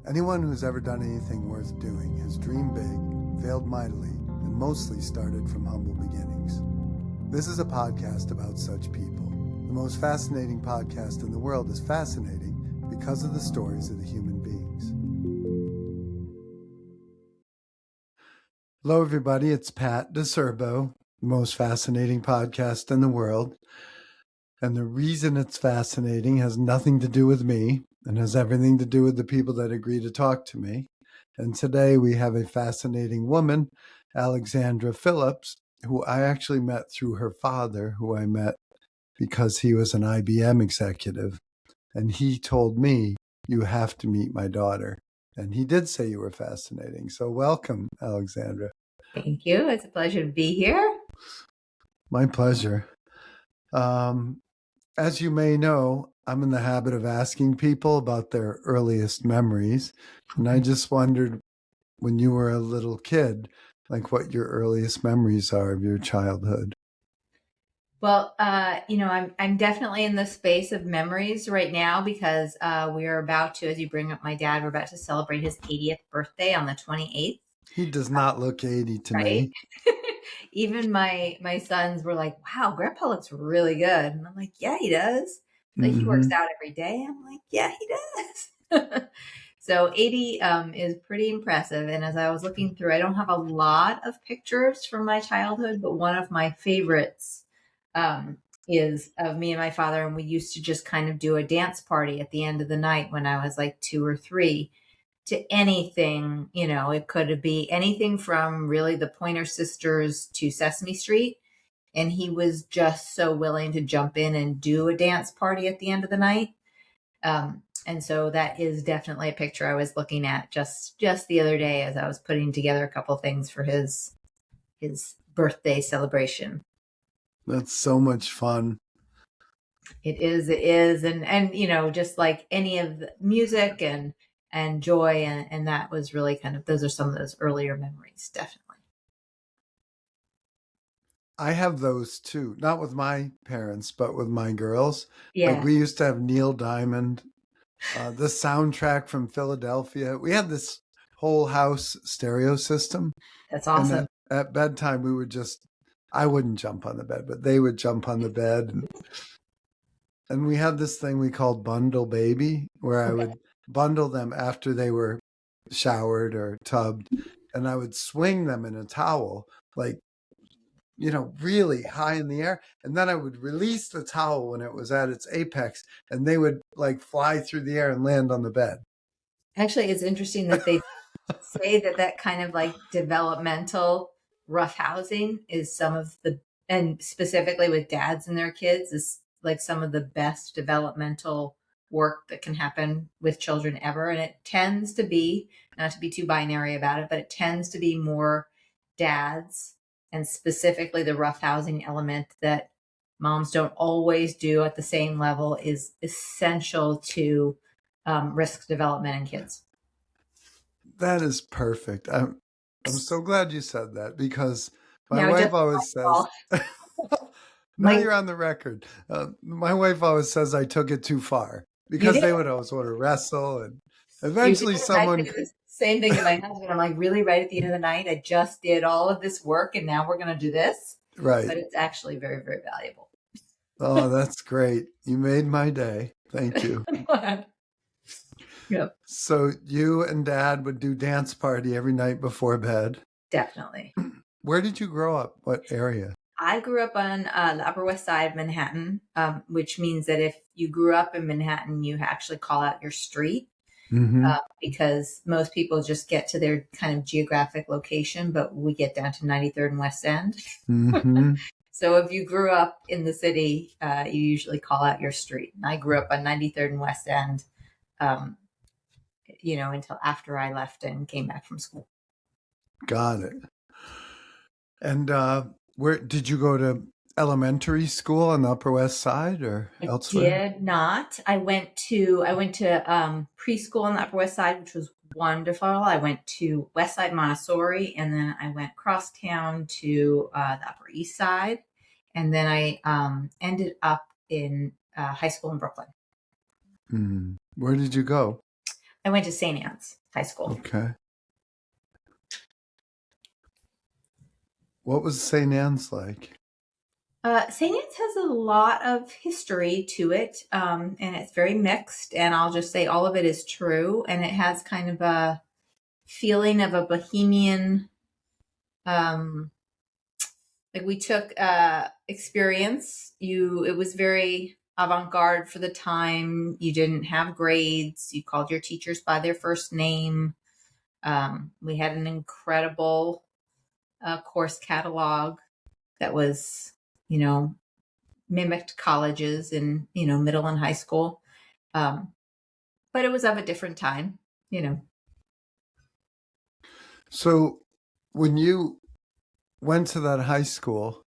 Anyone who's ever done anything worth doing has dreamed big, failed mightily, and mostly started from humble beginnings. This is a podcast about such people. The most fascinating podcast in the world is fascinating because of the stories of the human beings. Hello, everybody. It's Pat DiCerbo, the most fascinating podcast in the world. And the reason it's fascinating has nothing to do with me and has everything to do with the people that agree to talk to me. And today we have a fascinating woman, Alexandra Phillips, who I actually met through her father, who I met because he was an IBM executive. And he told me, you have to meet my daughter. And he did say you were fascinating. So welcome, Alexandra. Thank you. It's a pleasure to be here. My pleasure. As you may know, I'm in the habit of asking people about their earliest memories. And I just wondered, when you were a little kid, like what your earliest memories are of your childhood. Well, I'm definitely in the space of memories right now because we are about to, as you bring up my dad, we're about to celebrate his 80th birthday on the 28th. He does not look 80 to Right? me. Even my sons were like, "Wow, Grandpa looks really good," and I'm like, "Yeah, he does." Like he works out every day. I'm like, "Yeah, he does." So 80 is pretty impressive. And as I was looking through, I don't have a lot of pictures from my childhood, but one of my favorites is of me and my father. And we used to just kind of do a dance party at the end of the night when I was like 2 or 3 to anything. It could be anything from really the Pointer Sisters to Sesame Street. And he was just so willing to jump in and do a dance party at the end of the night. And so that is definitely a picture I was looking at just the other day as I was putting together a couple things for his birthday celebration. That's so much fun. It is. And just like any of the music and joy. And that was really kind of, those are some of those earlier memories, definitely. I have those too, not with my parents, but with my girls. Yeah. Like we used to have Neil Diamond, the soundtrack from Philadelphia. We had this whole house stereo system. That's awesome. And at bedtime, we would I wouldn't jump on the bed, but they would jump on the bed. And we had this thing we called Bundle Baby, where I would bundle them after they were showered or tubbed, and I would swing them in a towel, like, really high in the air. And then I would release the towel when it was at its apex, and they would like fly through the air and land on the bed. Actually, it's interesting that they say that kind of like developmental roughhousing is and specifically with dads and their kids, is like some of the best developmental work that can happen with children ever. And it tends to be, not to be too binary about it, but it tends to be more dads, and specifically the roughhousing element that moms don't always do at the same level is essential to risk development in kids. That is perfect. I'm so glad you said that, because my wife always says, now you're on the record. My wife always says I took it too far, because they would always want to wrestle, and eventually someone... Same thing to my husband. I'm like, really, right at the end of the night, I just did all of this work and now we're going to do this. Right. But it's actually very, very valuable. Oh, that's great. You made my day. Thank you. Yep. So you and Dad would do dance party every night before bed? Definitely. Where did you grow up? What area? I grew up on the Upper West Side of Manhattan, which means that if you grew up in Manhattan, you actually call out your street. Mm-hmm. Because most people just get to their kind of geographic location, but we get down to 93rd and West End. Mm-hmm. So if you grew up in the city, you usually call out your street. And I grew up on 93rd and West End, until after I left and came back from school. Got it. And where did you go to elementary school on the Upper West Side or elsewhere? I did not. I went to preschool on the Upper West Side, which was wonderful. I went to West Side Montessori, and then I went crosstown to the Upper East Side, and then I ended up in high school in Brooklyn. Where did you go? I went to St. Anne's High School. Okay. What was St. Anne's like? St. Anne's has a lot of history to it, and it's very mixed. And I'll just say all of it is true. And it has kind of a feeling of a bohemian, like we took experience. It was very avant-garde for the time. You didn't have grades. You called your teachers by their first name. We had an incredible course catalog that was, mimicked colleges in, middle and high school. But it was of a different time. So when you went to that high school,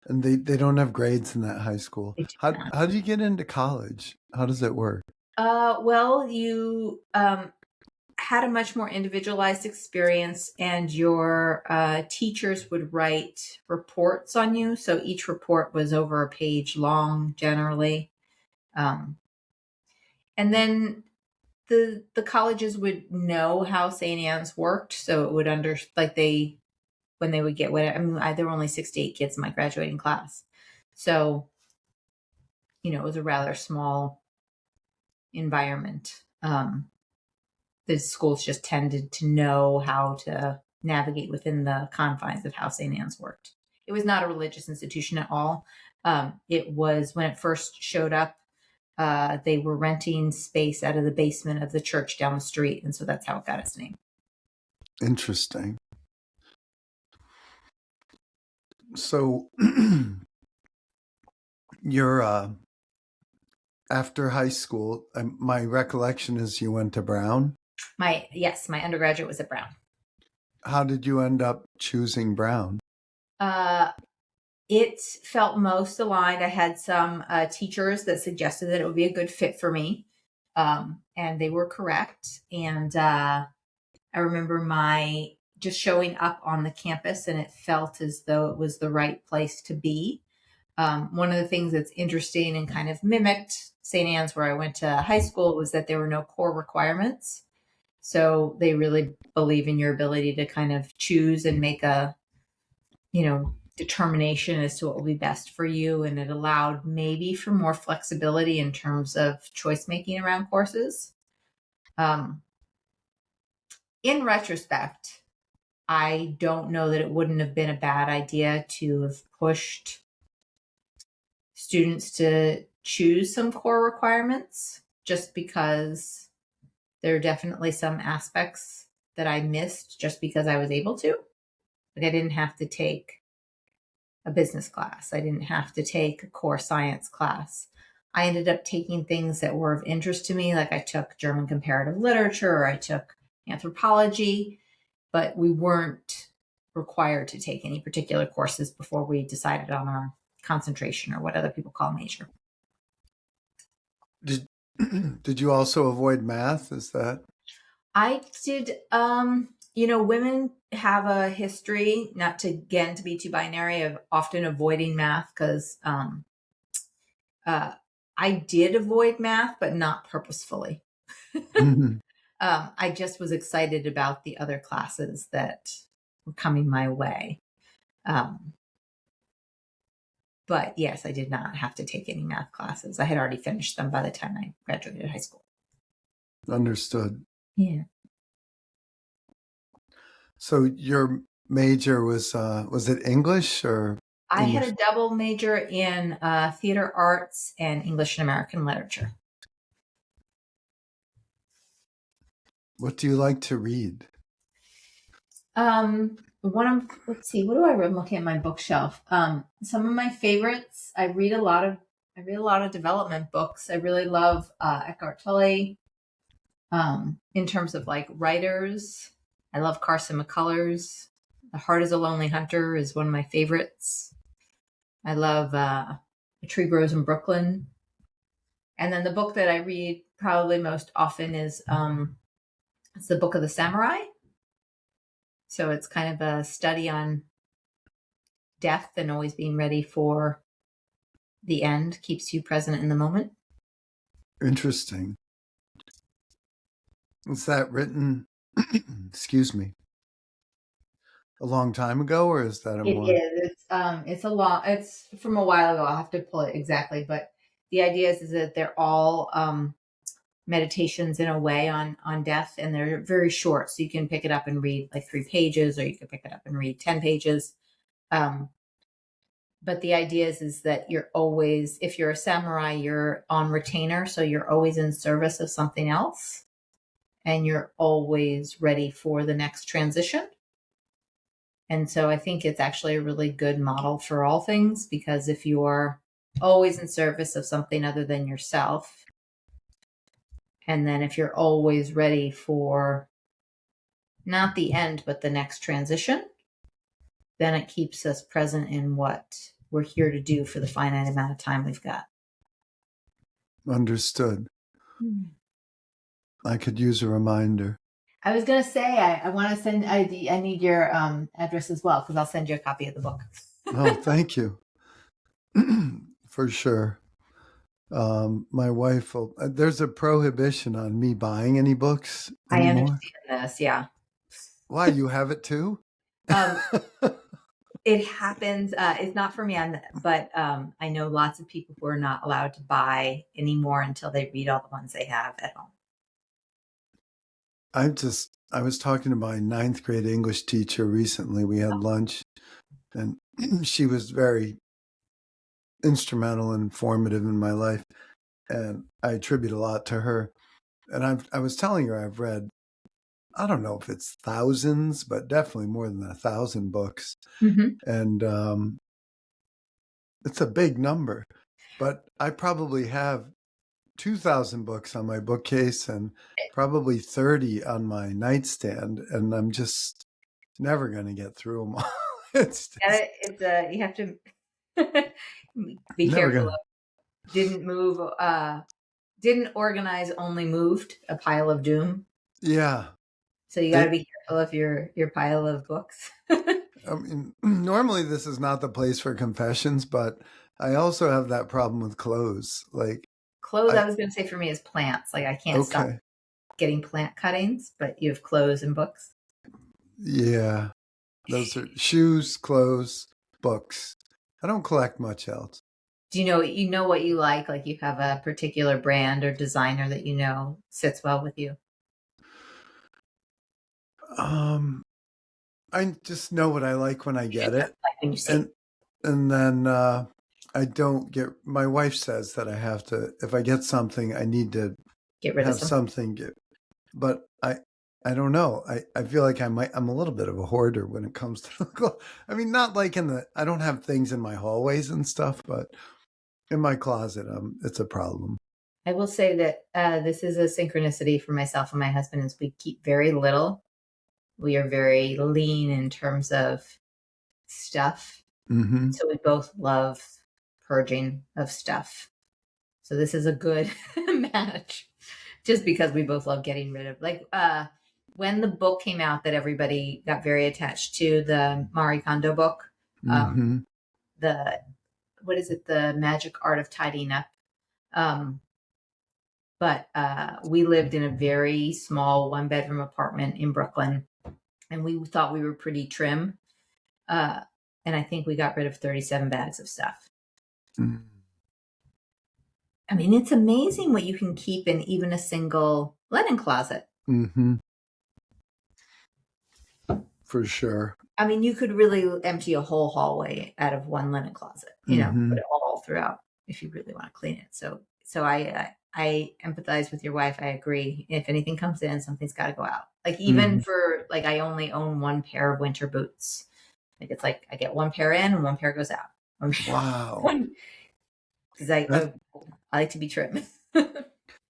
and they don't have grades in that high school, how do you get into college? How does it work? Well, you had a much more individualized experience, and your teachers would write reports on you. So each report was over a page long, generally. And then the colleges would know how St. Anne's worked, so it would when they would get there were only 68 kids in my graduating class, so it was a rather small environment. The schools just tended to know how to navigate within the confines of how St. Anne's worked. It was not a religious institution at all. It was, when it first showed up, they were renting space out of the basement of the church down the street, and so that's how it got its name. Interesting. So you're after high school, my recollection is you went to Brown. My undergraduate was at Brown. How did you end up choosing Brown? It felt most aligned. I had some teachers that suggested that it would be a good fit for me, and they were correct. And I remember just showing up on the campus, and it felt as though it was the right place to be. One of the things that's interesting and kind of mimicked St. Anne's, where I went to high school, was that there were no core requirements. So they really believe in your ability to kind of choose and make a, determination as to what will be best for you. And it allowed maybe for more flexibility in terms of choice making around courses. In retrospect, I don't know that it wouldn't have been a bad idea to have pushed students to choose some core requirements, just because there are definitely some aspects that I missed just because I was able to. Like, I didn't have to take a business class. I didn't have to take a core science class. I ended up taking things that were of interest to me. Like I took German comparative literature, or I took anthropology, but we weren't required to take any particular courses before we decided on our concentration, or what other people call major. Did you also avoid math? Is that? I did. Women have a history, not to be too binary, of often avoiding math, because I did avoid math, but not purposefully. Mm-hmm. I just was excited about the other classes that were coming my way. But yes, I did not have to take any math classes. I had already finished them by the time I graduated high school. Understood. Yeah. So your major was it English or? I had a double major in theater arts and English and American literature. What do you like to read? Let's see, what do I read? I'm looking at my bookshelf. Some of my favorites, I read a lot of development books. I really love Eckhart Tolle. In terms of like writers, I love Carson McCullers. The Heart is a Lonely Hunter is one of my favorites. I love A Tree Grows in Brooklyn. And then the book that I read probably most often is it's the Book of the Samurai. So it's kind of a study on death, and always being ready for the end keeps you present in the moment. Interesting. Is that written, excuse me, a long time ago, or is that a It more? is. It's from a while ago. I'll have to pull it exactly, but the idea is that they're all meditations in a way on death, and they're very short, so you can pick it up and read like 3 pages, or you can pick it up and read 10 pages. Um, but the idea is that you're always, if you're a samurai, you're on retainer, so you're always in service of something else, and you're always ready for the next transition. And so I think it's actually a really good model for all things, because if you're always in service of something other than yourself, and then if you're always ready for not the end, but the next transition, then it keeps us present in what we're here to do for the finite amount of time we've got. Understood. I could use a reminder. I was going to say, I want to send, I need your address as well, because I'll send you a copy of the book. Oh, thank you. For sure. My wife will, there's a prohibition on me buying any books I anymore. understand this, yeah. Why, you have it too? It happens. It's not for me, but I know lots of people who are not allowed to buy anymore until they read all the ones they have at home. I was talking to my ninth grade English teacher recently. We had lunch, and she was very instrumental and informative in my life, and I attribute a lot to her. And I was telling her I've read, I don't know if it's thousands, but definitely more than 1,000 books. Mm-hmm. And it's a big number. But I probably have 2,000 books on my bookcase and probably 30 on my nightstand, and I'm just never going to get through them all. It's just, You have to be careful. Didn't move. Didn't organize. Only moved a pile of doom. Yeah. So you got to be careful of your pile of books. I mean, normally this is not the place for confessions, but I also have that problem with clothes. Like clothes, I was going to say for me is plants. Like I can't stop getting plant cuttings, but you have clothes and books. Yeah. Those are shoes, clothes, books. I don't collect much else. Do you know what you like? Like you have a particular brand or designer that you know sits well with you? I just know what I like when I get it. Like when you see it. And then I don't get, my wife says that I have to, if I get something, I need to get rid of something. But I don't know. I feel like I'm a little bit of a hoarder when it comes to clothes. I mean, not like I don't have things in my hallways and stuff, but in my closet, it's a problem. I will say that this is a synchronicity for myself and my husband, is we keep very little. We are very lean in terms of stuff. Mm-hmm. So we both love purging of stuff. So this is a good match, just because we both love getting rid of, like, when the book came out that everybody got very attached to, the Marie Kondo book, what is it? The Magic Art of Tidying Up. But we lived in a very small 1-bedroom apartment in Brooklyn, and we thought we were pretty trim. And I think we got rid of 37 bags of stuff. Mm. I mean, it's amazing what you can keep in even a single linen closet. Mm-hmm. For sure. I mean, you could really empty a whole hallway out of one linen closet, put it all throughout if you really want to clean it. So I empathize with your wife. I agree. If anything comes in, something's got to go out. Like even for, like, I only own 1 pair of winter boots. Like it's like I get 1 pair in and 1 pair goes out. Wow. Because I like to be trim.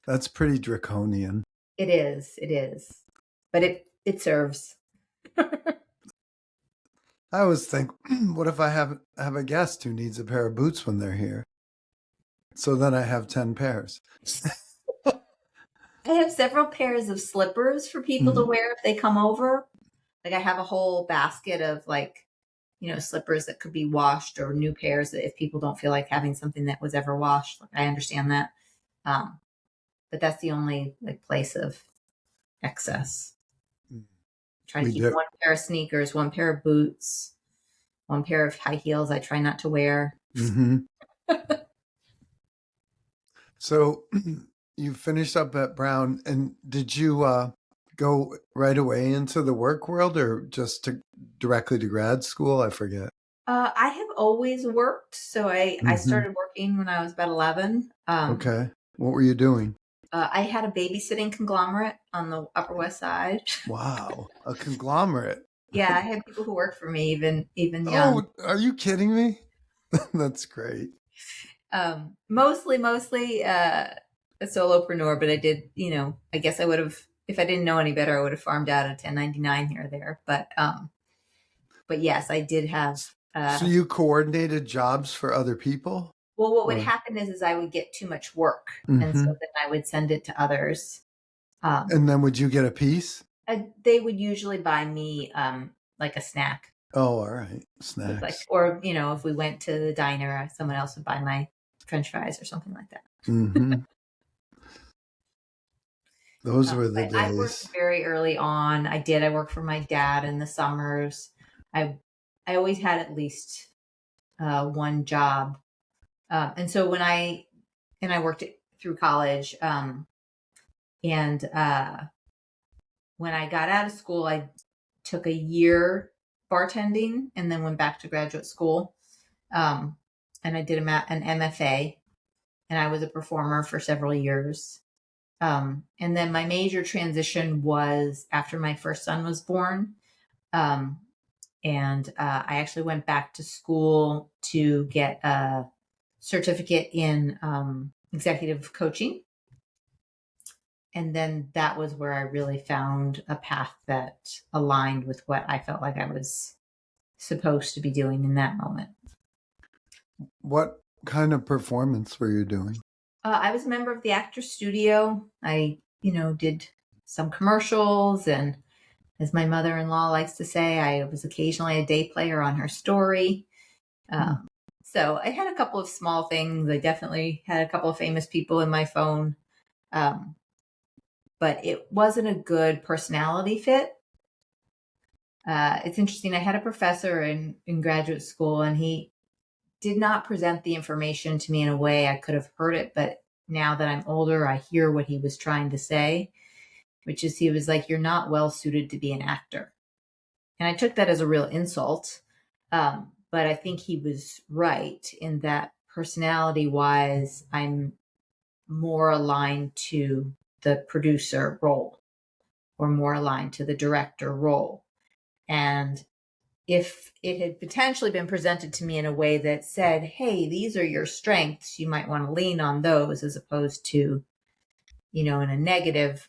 That's pretty draconian. It is. But it serves. I always think, what if I have a guest who needs a pair of boots when they're here? So then I have 10 pairs. I have several pairs of slippers for people to wear if they come over. Like I have a whole basket of, like, slippers that could be washed, or new pairs that if people don't feel like having something that was ever washed. Like I understand that. But that's the only, like, place of excess. Try to We keep do. one pair of sneakers, one pair of boots, one pair of high heels I try not to wear. Mm-hmm. So you finished up at Brown, and did you go right away into the work world or just directly to grad school? I forget. I have always worked. So I Mm-hmm. started working when I was about 11. Okay. What were you doing? I had a babysitting conglomerate on the Upper West Side. Wow, a conglomerate. Yeah, I had people who worked for me, even young. Oh, are you kidding me? That's great. Mostly a solopreneur, but I did, I guess I would have, if I didn't know any better, I would have farmed out a 1099 here or there. But yes, I did have. So you coordinated jobs for other people? Well, what would Or happen is I would get too much work, and so hmm then I would send it to others. Um, And then would you get a piece? they would usually buy me like a snack. Oh, all right. It's like, Snacks. or if we went to the diner, someone else would buy my French fries or something like that. Hmm. Those were the But I worked days. very early on. I worked for my dad in the summers. I always had at least one job, and so I worked through college, and when I got out of school, I took a year bartending and then went back to graduate school, um, and I did an MFA, and I was a performer for several years. And then my major transition was after my first son was born. Um, and I actually went back to school to get a certificate in executive coaching. And then that was where I really found a path that aligned with what I felt like I was supposed to be doing in that moment. What kind of performance were you doing? I was a member of the Actors Studio. I, did some commercials, and as my mother-in-law likes to say, I was occasionally a day player on her story. Hmm. So I had a couple of small things. I definitely had a couple of famous people in my phone, um, but it wasn't a good personality fit. It's interesting. I had a professor in graduate school, and he did not present the information to me in a way I could have heard it. But now that I'm older, I hear what he was trying to say, which is he was like, "You're not well suited to be an actor." And I took that as a real insult. But I think he was right in that personality wise, I'm more aligned to the producer role or more aligned to the director role. And if it had potentially been presented to me in a way that said, hey, these are your strengths, you might want to lean on those as opposed to, in a negative,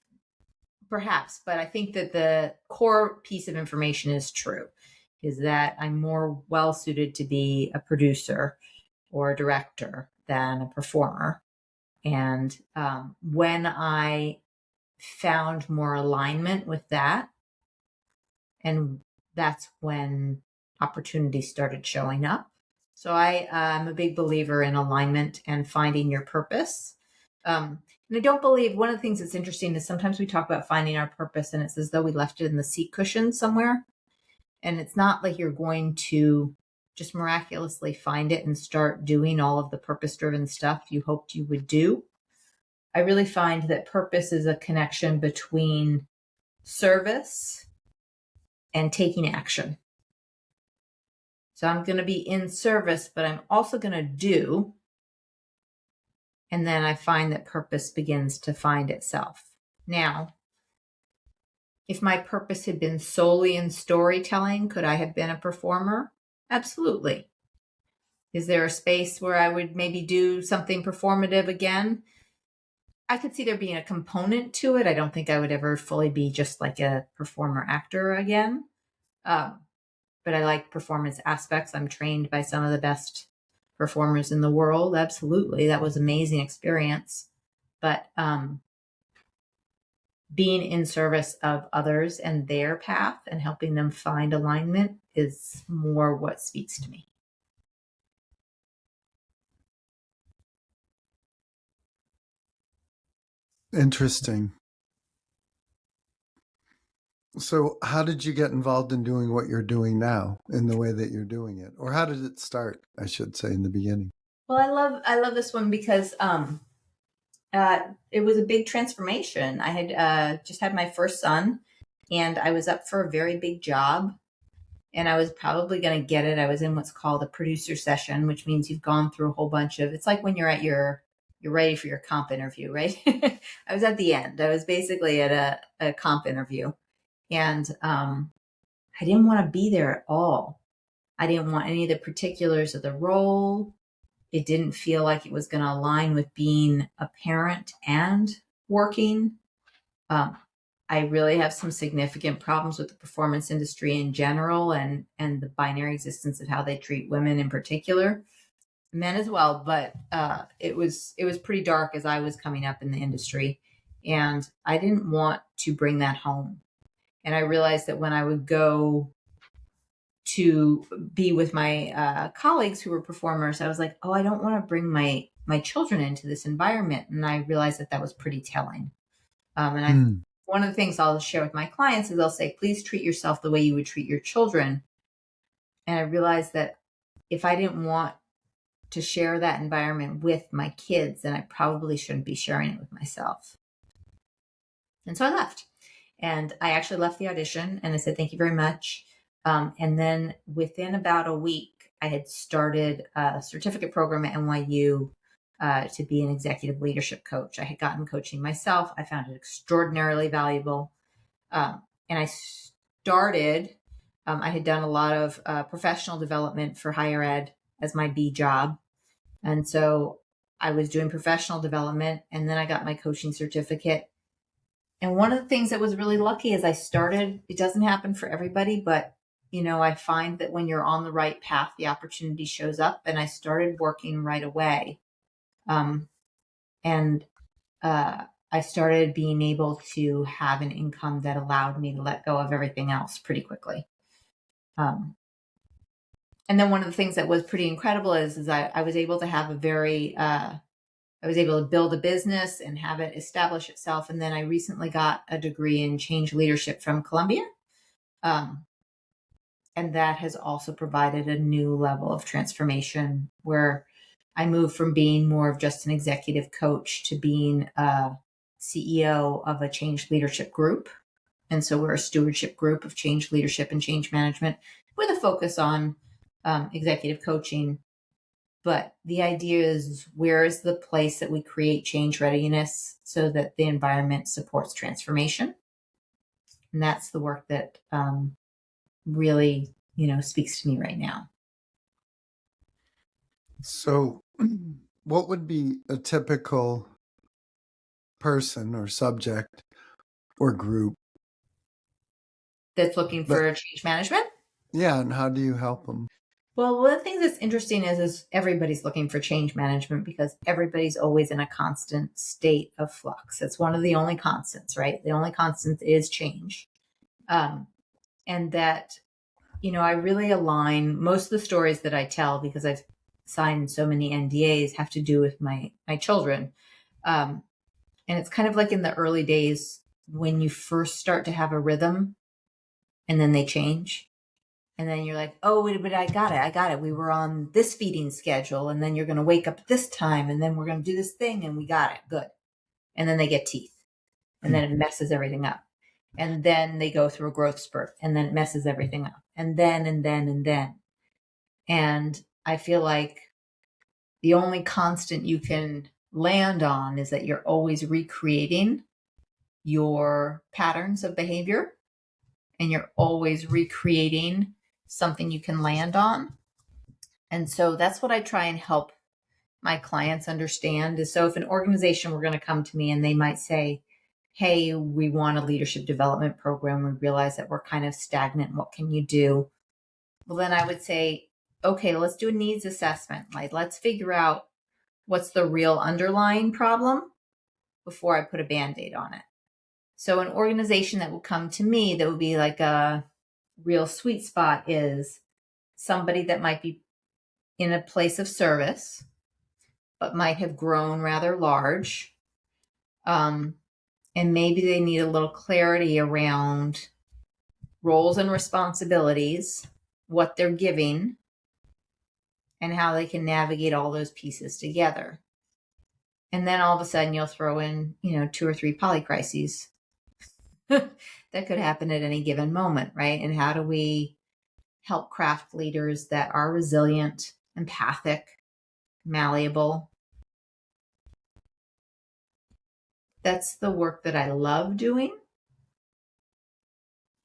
perhaps. But I think that the core piece of information is true, is that I'm more well suited to be a producer or a director than a performer. And when I found more alignment with that, and that's when opportunities started showing up. So I'm a big believer in alignment and finding your purpose. And I don't believe one of the things that's interesting is sometimes we talk about finding our purpose and it's as though we left it in the seat cushion somewhere. And it's not like you're going to just miraculously find it and start doing all of the purpose driven stuff you hoped you would do. I really find that purpose is a connection between service and taking action. So I'm going to be in service, but I'm also going to do. And then I find that purpose begins to find itself. Now, if my purpose had been solely in storytelling, could I have been a performer? Absolutely. Is there a space where I would maybe do something performative again? I could see there being a component to it. I don't think I would ever fully be just like a performer actor again. But I like performance aspects. I'm trained by some of the best performers in the world. Absolutely. That was an amazing experience. But being in service of others and their path and helping them find alignment is more what speaks to me. Interesting. So how did you get involved in doing what you're doing now in the way that you're doing it? Or how did it start, I should say, in the beginning? Well, I love this one because it was a big transformation. I had just had my first son, and I was up for a very big job, and I was probably going to get it. I was in what's called a producer session, which means you've gone through a whole bunch of. It's like when you're ready for your comp interview, right? I was at the end. I was basically at a comp interview, and I didn't want to be there at all. I didn't want any of the particulars of the role. It didn't feel like it was going to align with being a parent and working. Um, I really have some significant problems with the performance industry in general, and the binary existence of how they treat women in particular, men as well. But it was pretty dark as I was coming up in the industry, and I didn't want to bring that home. And I realized that when I would go to be with my colleagues who were performers, I was like, oh, I don't want to bring my children into this environment. And I realized that was pretty telling. And one of the things I'll share with my clients is they'll say, please treat yourself the way you would treat your children. And I realized that if I didn't want to share that environment with my kids, then I probably shouldn't be sharing it with myself. And so I left. And I actually left the audition and I said, thank you very much. And then within about a week, I had started a certificate program at NYU to be an executive leadership coach. I had gotten coaching myself. I found it extraordinarily valuable. And I started, I had done a lot of professional development for higher ed as my B job. And so I was doing professional development, and then I got my coaching certificate. And one of the things that was really lucky is I started, it doesn't happen for everybody, but I find that when you're on the right path, the opportunity shows up, and I started working right away. And I started being able to have an income that allowed me to let go of everything else pretty quickly. And then one of the things that was pretty incredible is I was able to have I was able to build a business and have it establish itself. And then I recently got a degree in change leadership from Columbia. And that has also provided a new level of transformation where I moved from being more of just an executive coach to being a CEO of a change leadership group. And so we're a stewardship group of change leadership and change management with a focus on executive coaching. But the idea is, where is the place that we create change readiness so that the environment supports transformation? And that's the work that really, speaks to me right now. So what would be a typical person or subject or group that's looking for change management? Yeah, and how do you help them? Well, one of the things that's interesting is everybody's looking for change management because everybody's always in a constant state of flux. It's one of the only constants, right? The only constant is change. And that, I really align most of the stories that I tell, because I've signed so many NDAs, have to do with my children. And it's kind of like in the early days when you first start to have a rhythm and then they change. And then you're like, oh, but I got it. We were on this feeding schedule, and then you're going to wake up at this time, and then we're going to do this thing, and we got it. Good. And then they get teeth, and then it messes everything up. And then they go through a growth spurt, and then it messes everything up. And then. And I feel like the only constant you can land on is that you're always recreating your patterns of behavior, and you're always recreating something you can land on. And so that's what I try and help my clients understand is, so if an organization were going to come to me and they might say, hey, we want a leadership development program. We realize that we're kind of stagnant. What can you do? Well, then I would say, okay, let's do a needs assessment. Like, let's figure out what's the real underlying problem before I put a Band-Aid on it. So an organization that will come to me that would be like a real sweet spot is somebody that might be in a place of service, but might have grown rather large. And maybe they need a little clarity around roles and responsibilities, what they're giving, and how they can navigate all those pieces together. And then all of a sudden you'll throw in, 2 or 3 polycrises that could happen at any given moment, right? And how do we help craft leaders that are resilient, empathic, malleable? That's the work that I love doing.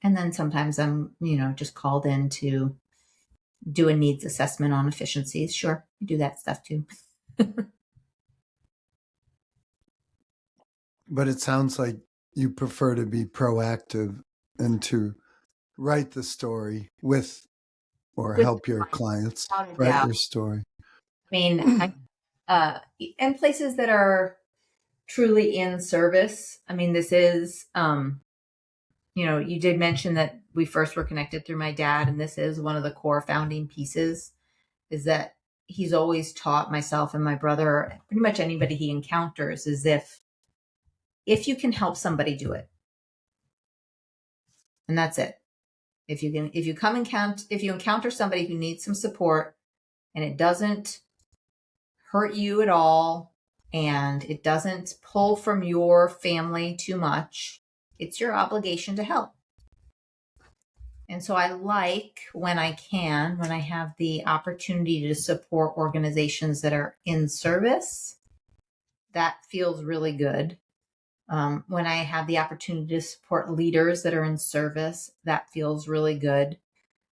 And then sometimes I'm, just called in to do a needs assessment on efficiencies. Sure, we do that stuff too. But it sounds like you prefer to be proactive and to write the story with or help your clients write your story. I mean, and places that are truly in service. I mean, this is, you did mention that we first were connected through my dad, and this is one of the core founding pieces, is that he's always taught myself and my brother, pretty much anybody he encounters, is if you can help somebody, do it. And that's it. If you encounter somebody who needs some support and it doesn't hurt you at all and it doesn't pull from your family too much, it's your obligation to help. And so I like when I have the opportunity to support organizations that are in service, that feels really good. When I have the opportunity to support leaders that are in service, that feels really good.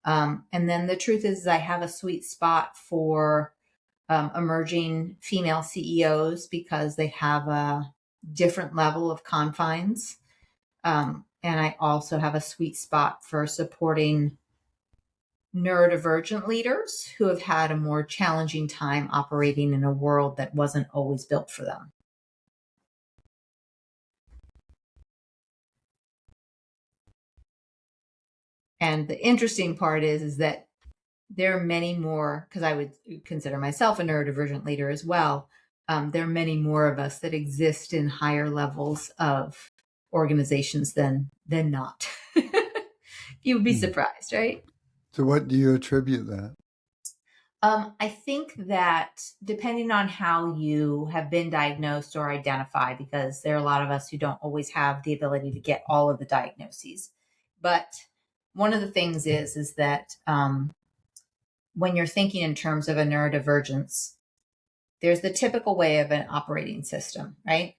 And then the truth is I have a sweet spot for emerging female CEOs because they have a different level of confines. And I also have a sweet spot for supporting neurodivergent leaders who have had a more challenging time operating in a world that wasn't always built for them. And the interesting part is that there are many more, because I would consider myself a neurodivergent leader as well. There are many more of us that exist in higher levels of organizations than not. You would be surprised, right? So what do you attribute that? I think that depending on how you have been diagnosed or identified, because there are a lot of us who don't always have the ability to get all of the diagnoses. But one of the things is that when you're thinking in terms of a neurodivergence, there's the typical way of an operating system, right?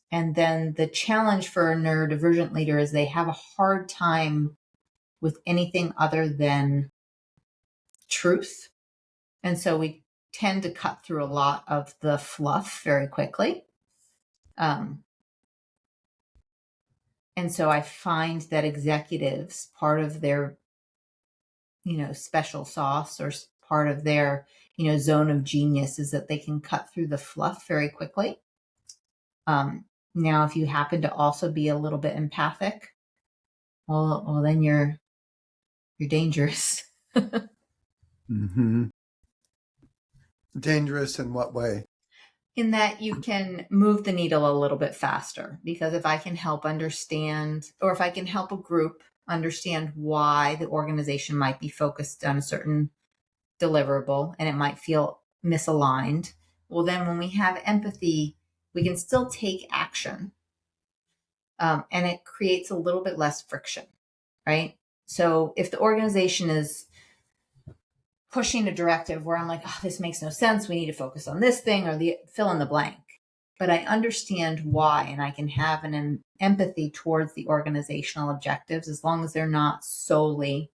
And then the challenge for a neurodivergent leader is they have a hard time with anything other than truth. And so we tend to cut through a lot of the fluff very quickly. And so I find that executives, part of their, special sauce or part of their, zone of genius is that they can cut through the fluff very quickly. Now, if you happen to also be a little bit empathic, well, then you're dangerous. Mm-hmm. Dangerous in what way? In that you can move the needle a little bit faster, because if I can help understand, or if I can help a group understand why the organization might be focused on a certain deliverable and it might feel misaligned, well, then when we have empathy, we can still take action. And it creates a little bit less friction, right? So if the organization is pushing a directive where I'm like, oh, this makes no sense, we need to focus on this thing, or the fill in the blank, but I understand why, and I can have an empathy towards the organizational objectives, as long as they're not solely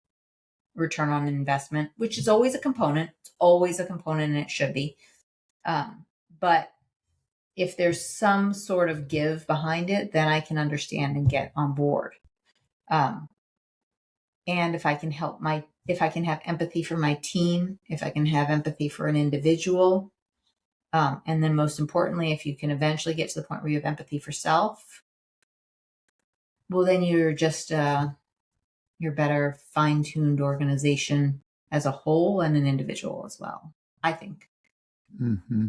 return on investment, which is always a component. It's always a component, and it should be. But if there's some sort of give behind it, then I can understand and get on board. And if I can have empathy for my team, if I can have empathy for an individual, and then most importantly, if you can eventually get to the point where you have empathy for self, well, then you're just you're better fine-tuned organization as a whole and an individual as well, I think. Mm-hmm.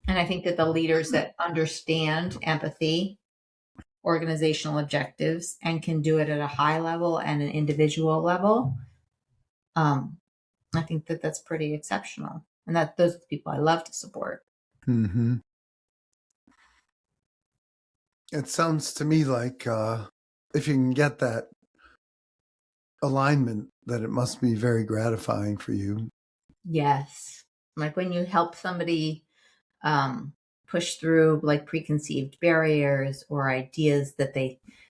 And I think that the leaders that understand empathy organizational objectives and can do it at a high level and an individual level, I think that that's pretty exceptional. And that those are the people I love to support. Mm-hmm. It sounds to me like if you can get that alignment, that it must be very gratifying for you. Yes. Like when you help somebody push through like preconceived barriers or ideas that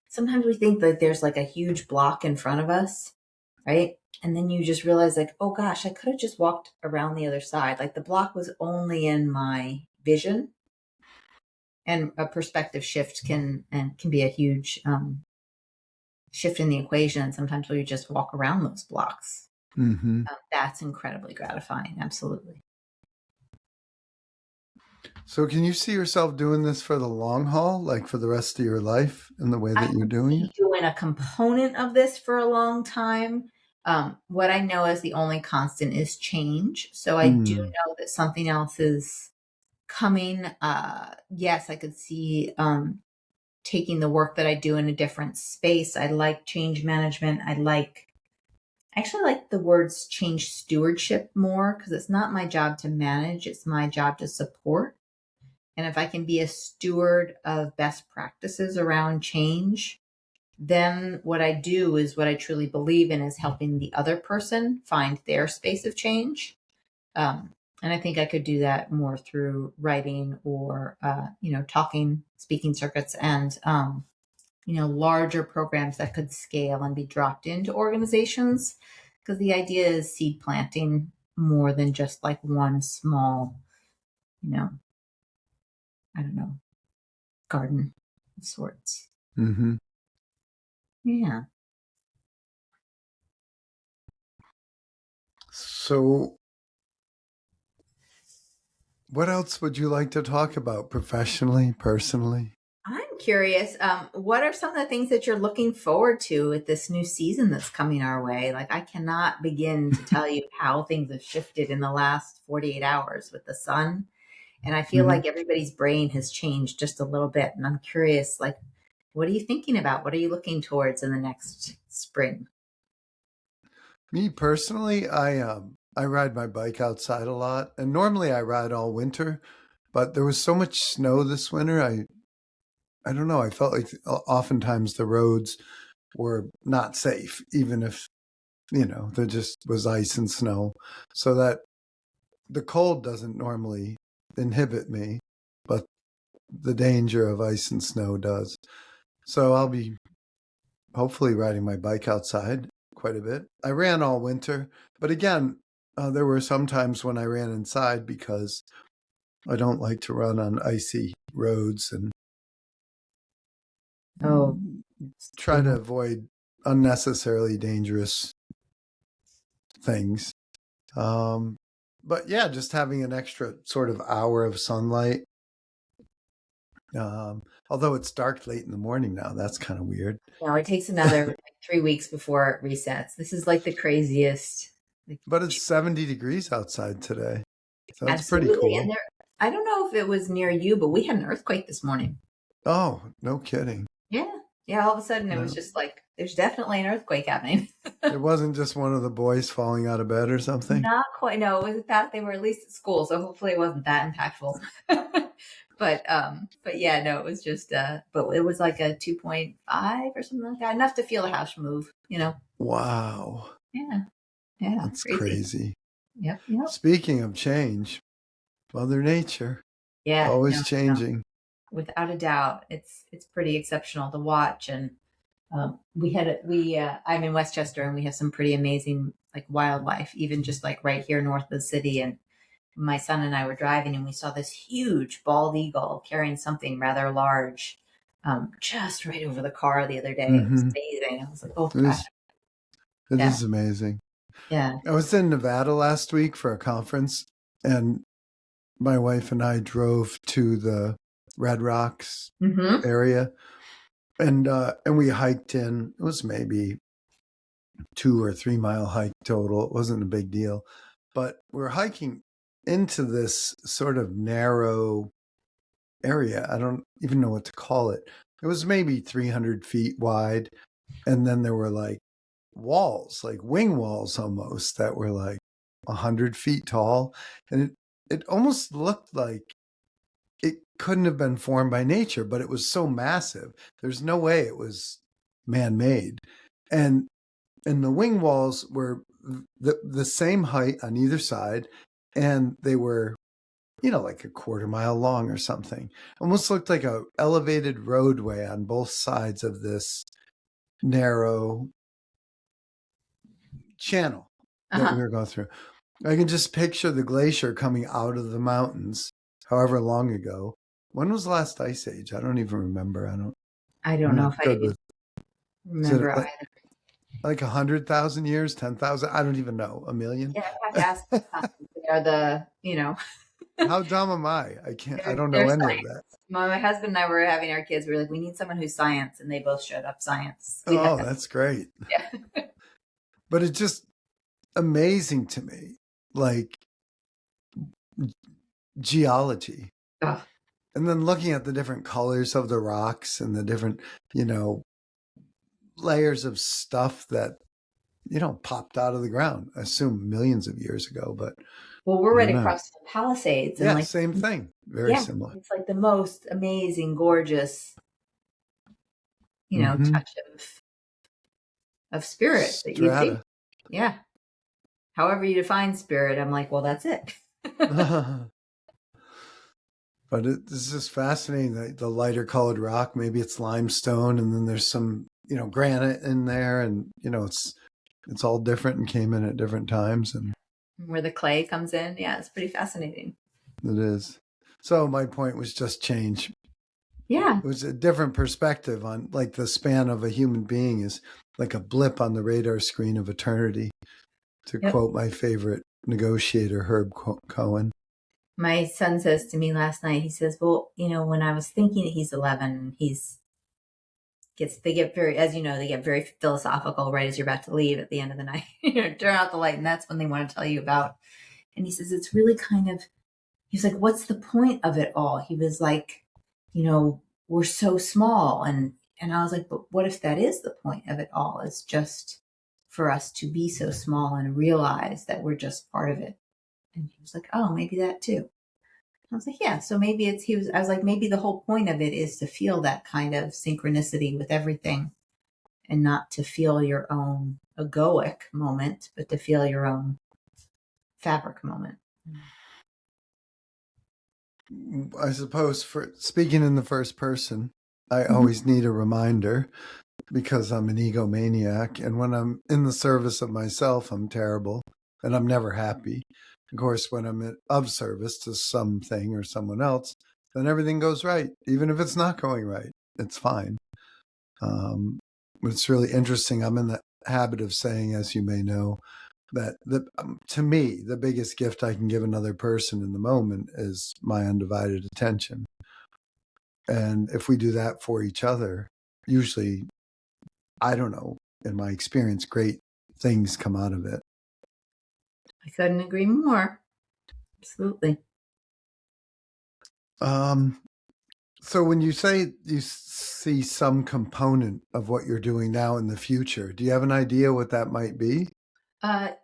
sometimes we think that there's like a huge block in front of us, right? And then you just realize like, oh gosh, I could have just walked around the other side. Like the block was only in my vision. And a perspective shift can be a huge shift in the equation. And sometimes we just walk around those blocks. Mm-hmm. That's incredibly gratifying. Absolutely. So can you see yourself doing this for the long haul, like for the rest of your life in the way that you're doing it? Doing a component of this for a long time. What I know is the only constant is change. So I do know that something else is coming. Yes, I could see taking the work that I do in a different space. I like change management. I actually like the words change stewardship more because it's not my job to manage, it's my job to support. And if I can be a steward of best practices around change, then what I do is what I truly believe in is helping the other person find their space of change. And I think I could do that more through writing or, talking, speaking circuits, and, larger programs that could scale and be dropped into organizations. Because the idea is seed planting more than just like one small, I don't know, garden of sorts. Mm-hmm. Yeah. So what else would you like to talk about professionally, personally? I'm curious, what are some of the things that you're looking forward to with this new season that's coming our way? Like, I cannot begin to tell you how things have shifted in the last 48 hours with the sun. And I feel like everybody's brain has changed just a little bit. And I'm curious, like, what are you thinking about? What are you looking towards in the next spring? Me personally, I ride my bike outside a lot, and normally I ride all winter, but there was so much snow this winter. I don't know. I felt like oftentimes the roads were not safe, even if there just was ice and snow. So that the cold doesn't normally inhibit me, but the danger of ice and snow does. So I'll be hopefully riding my bike outside quite a bit. I ran all winter, but again, there were some times when I ran inside because I don't like to run on icy roads and Oh, try to avoid unnecessarily dangerous things. But yeah, just having an extra sort of hour of sunlight. Although it's dark late in the morning now, that's kind of weird. no, it takes another like 3 weeks before it resets. This is like the craziest. But it's 70 degrees outside today. So that's pretty Absolutely. cool. And I don't know if it was near you, but we had an earthquake this morning. Oh, no kidding. Yeah. Yeah. All of a sudden, it was just like, there's definitely an earthquake happening. It wasn't just one of the boys falling out of bed or something? Not quite. No, it was that they were at least at school. So hopefully it wasn't that impactful. But yeah, no, it was just, but it was like a 2.5 or something like that. Enough to feel the house move, Wow. Yeah. Yeah. That's crazy. Yep. Yep. Speaking of change, Mother Nature, Yeah. always changing. No. Without a doubt, it's pretty exceptional to watch. And I'm in Westchester, and we have some pretty amazing like wildlife, even just like right here north of the city. And my son and I were driving, and we saw this huge bald eagle carrying something rather large, just right over the car the other day. It was amazing. I was like, oh gosh. It is amazing. Yeah. I was in Nevada last week for a conference, and my wife and I drove to the Red Rocks area, and we hiked in. It was maybe 2 or 3 mile hike total. It wasn't a big deal, but we're hiking into this sort of narrow area. I don't even know what to call it, It was maybe 300 feet wide. And then there were like walls, like wing walls almost, that were like 100 feet tall. And it almost looked like it couldn't have been formed by nature, but it was so massive. There's no way it was man-made. And the wing walls were the same height on either side, and they were, like a quarter mile long or something. Almost looked like a elevated roadway on both sides of this narrow channel that we were going through. I can just picture the glacier coming out of the mountains, however long ago. When was the last ice age? I don't even remember. I don't I'm know not if good I with. Is it remember either. like 100,000 years, 10,000? I don't even know. A million? Yeah, I have to ask my sons. They are How dumb am I? I don't they're know any of science. that. My husband and I were having our kids. We were like, we need someone who's science, and they both showed up science. We had Oh, that. that's great. Yeah. But it's just amazing to me, like geology. Oh, And then looking at the different colors of the rocks and the different, layers of stuff that, popped out of the ground. I assume millions of years ago, but well, we're I right don't know. across the Palisades, and Yeah, like, same thing. Very yeah, similar. it's like the most amazing, gorgeous, touch of spirit that you see. Strata. Yeah. However you define spirit, I'm like, well, that's it. But it's just fascinating, the lighter colored rock. Maybe it's limestone, and then there's some, granite in there, and it's all different and came in at different times, and Where the clay comes in. Yeah, it's pretty fascinating. it is. So my point was just change. Yeah. It was a different perspective on, like, the span of a human being is like a blip on the radar screen of eternity, to quote my favorite negotiator, Herb Cohen. My son says to me last night, he says, well, when I was thinking that he's 11, they get very, as you know, they get very philosophical right as you're about to leave at the end of the night. Turn out the light, and that's when they want to tell you about. And he says, it's really he's like, what's the point of it all? He was like, we're so small. And I was like, but what if that is the point of it all? It's just for us to be so small and realize that we're just part of it. And he was like, oh, maybe that too. I was like, yeah. So maybe I was like, maybe the whole point of it is to feel that kind of synchronicity with everything, and not to feel your own egoic moment, but to feel your own fabric moment. I suppose, for speaking in the first person, I always need a reminder, because I'm an egomaniac. And when I'm in the service of myself, I'm terrible and I'm never happy. Of course, when I'm of service to something or someone else, then everything goes right. Even if it's not going right, it's fine. It's really interesting. I'm in the habit of saying, as you may know, that to me, the biggest gift I can give another person in the moment is my undivided attention. And if we do that for each other, usually, I don't know, in my experience, great things come out of it. I couldn't agree more. Absolutely. So when you say you see some component of what you're doing now in the future, do you have an idea what that might be?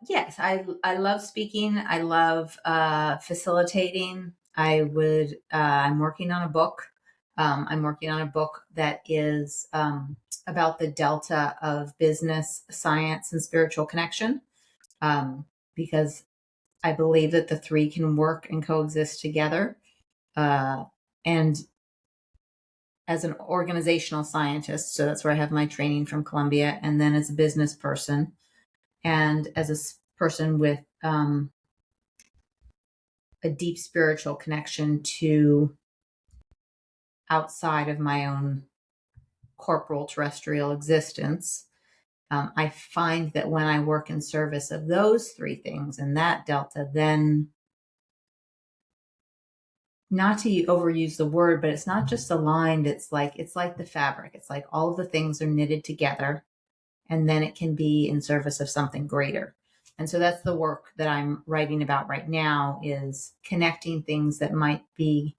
Yes, I love speaking. I love facilitating. I'm working on a book. I'm working on a book that is about the delta of business, science, and spiritual connection, because I believe that the three can work and coexist together. And as an organizational scientist, so that's where I have my training from Columbia, and then as a business person, and as a person with a deep spiritual connection to outside of my own corporal terrestrial existence, I find that when I work in service of those three things and that delta, then, not to overuse the word, but it's not just aligned. It's like the fabric. It's like all of the things are knitted together, and then it can be in service of something greater. And so that's the work that I'm writing about right now, is connecting things that might be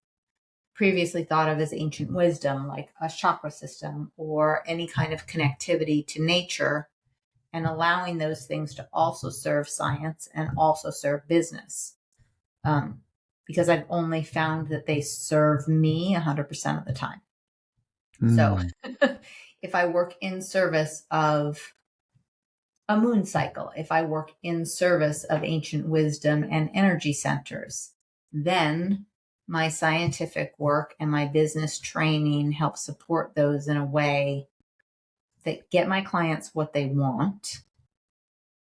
previously thought of as ancient wisdom, like a chakra system or any kind of connectivity to nature, and allowing those things to also serve science and also serve business. Because I've only found that they serve me 100% of the time. So if I work in service of a moon cycle, if I work in service of ancient wisdom and energy centers, then my scientific work and my business training help support those in a way that get my clients what they want,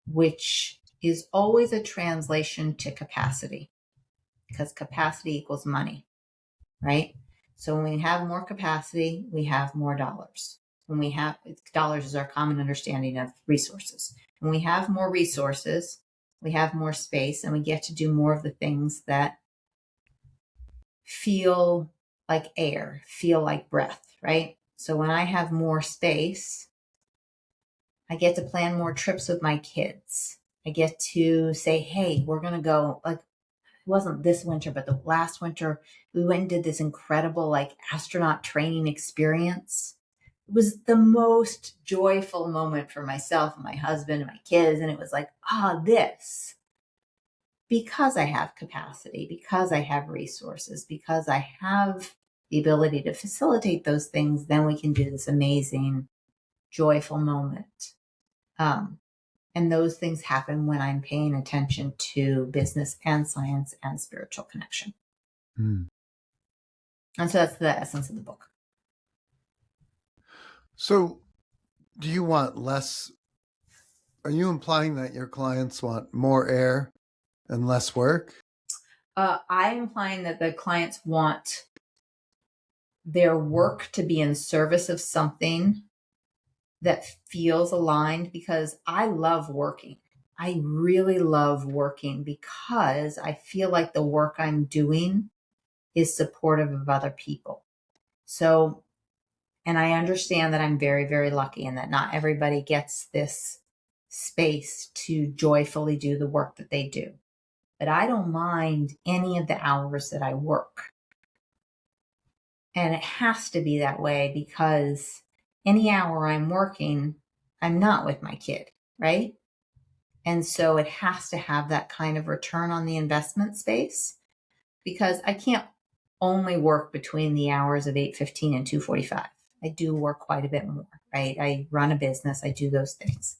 which is always a translation to capacity, because capacity equals money, right? So when we have more capacity, we have more dollars. When we have dollars is our common understanding of resources. When we have more resources, we have more space, and we get to do more of the things that feel like air, feel like breath, right? So when I have more space, I get to plan more trips with my kids. I get to say, hey, we're going to go, like, it wasn't this winter, but the last winter, we went and did this incredible, like, astronaut training experience. It was the most joyful moment for myself and my husband and my kids. And it was like, this, because I have capacity, because I have resources, because I have the ability to facilitate those things, then we can do this amazing, joyful moment. And those things happen when I'm paying attention to business and science and spiritual connection. And so that's the essence of the book. So do you want less? Are you implying that your clients want more air and less work? I'm implying that the clients want their work to be in service of something that feels aligned, because I love working. I really love working because I feel like the work I'm doing is supportive of other people. So, and I understand that I'm very, very lucky and that not everybody gets this space to joyfully do the work that they do. But I don't mind any of the hours that I work. And it has to be that way, because any hour I'm working, I'm not with my kid, right? And so it has to have that kind of return on the investment space, because I can't only work between the hours of 8:15 and 2:45. I do work quite a bit more, right? I run a business, I do those things.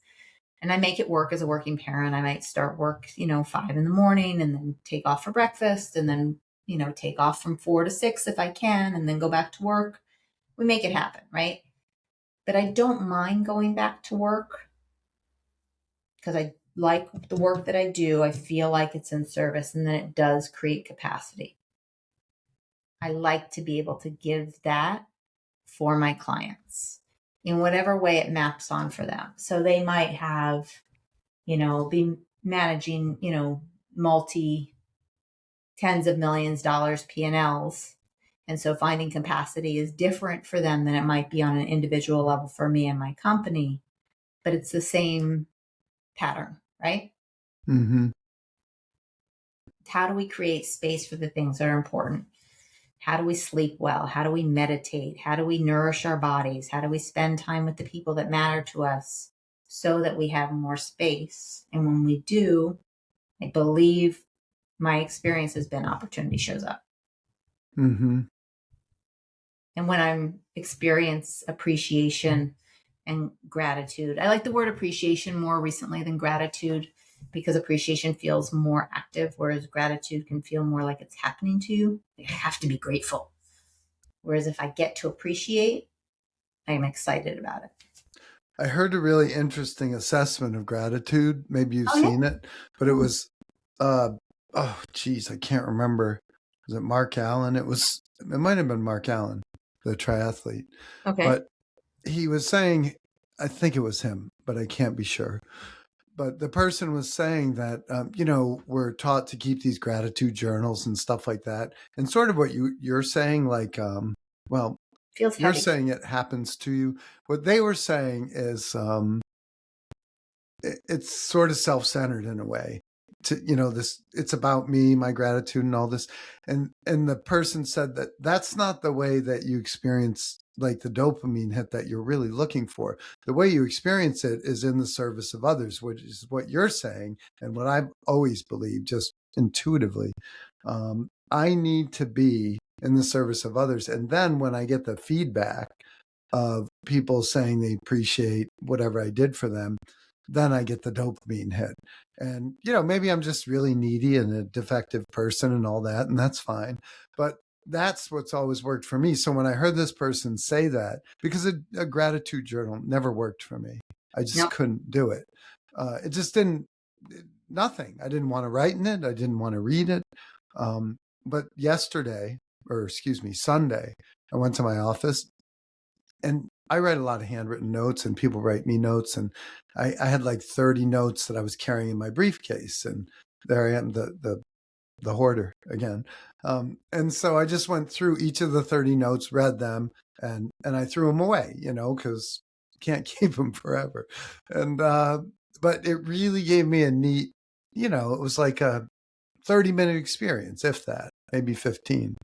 And I make it work as a working parent. I might start work, 5 in the morning and then take off for breakfast and then, take off from 4 to 6 if I can, and then go back to work. We make it happen, right? But I don't mind going back to work because I like the work that I do. I feel like it's in service, and then it does create capacity. I like to be able to give that for my clients in whatever way it maps on for them. So they might have, be managing, multi tens of millions dollars P&Ls. And so finding capacity is different for them than it might be on an individual level for me and my company, but it's the same pattern, right? How do we create space for the things that are important? How do we sleep well? How do we meditate? How do we nourish our bodies? How do we spend time with the people that matter to us so that we have more space? And when we do, I believe my experience has been opportunity shows up. And when I'm experience appreciation and gratitude, I like the word appreciation more recently than gratitude, because appreciation feels more active, whereas gratitude can feel more like it's happening to you. I have to be grateful. Whereas if I get to appreciate, I'm excited about it. I heard a really interesting assessment of gratitude. Maybe you've seen it, but it was, I can't remember. Was it Mark Allen? It might have been Mark Allen, the triathlete. Okay. But he was saying, I think it was him, but I can't be sure. But the person was saying that, we're taught to keep these gratitude journals and stuff like that. And sort of what you're saying, like, Feels you're heavy. saying it happens to you. What they were saying is it's sort of self-centered in a way. to, this, it's about me, my gratitude and all this. And the person said that that's not the way that you experience like the dopamine hit that you're really looking for. The way you experience it is in the service of others, which is what you're saying and what I've always believed, just intuitively. I need to be in the service of others. And then when I get the feedback of people saying they appreciate whatever I did for them, then I get the dopamine hit. And, maybe I'm just really needy and a defective person and all that, and that's fine. But that's what's always worked for me. So when I heard this person say that, because a gratitude journal never worked for me, I just No. couldn't do it. It just didn't, nothing. I didn't want to write in it. I didn't want to read it. But Sunday, I went to my office and I write a lot of handwritten notes and people write me notes. And I had like 30 notes that I was carrying in my briefcase. And there I am, the hoarder again. And so I just went through each of the 30 notes, read them, and I threw them away, because you can't keep them forever. And, but it really gave me a neat, it was like a 30-minute experience, if that, maybe 15.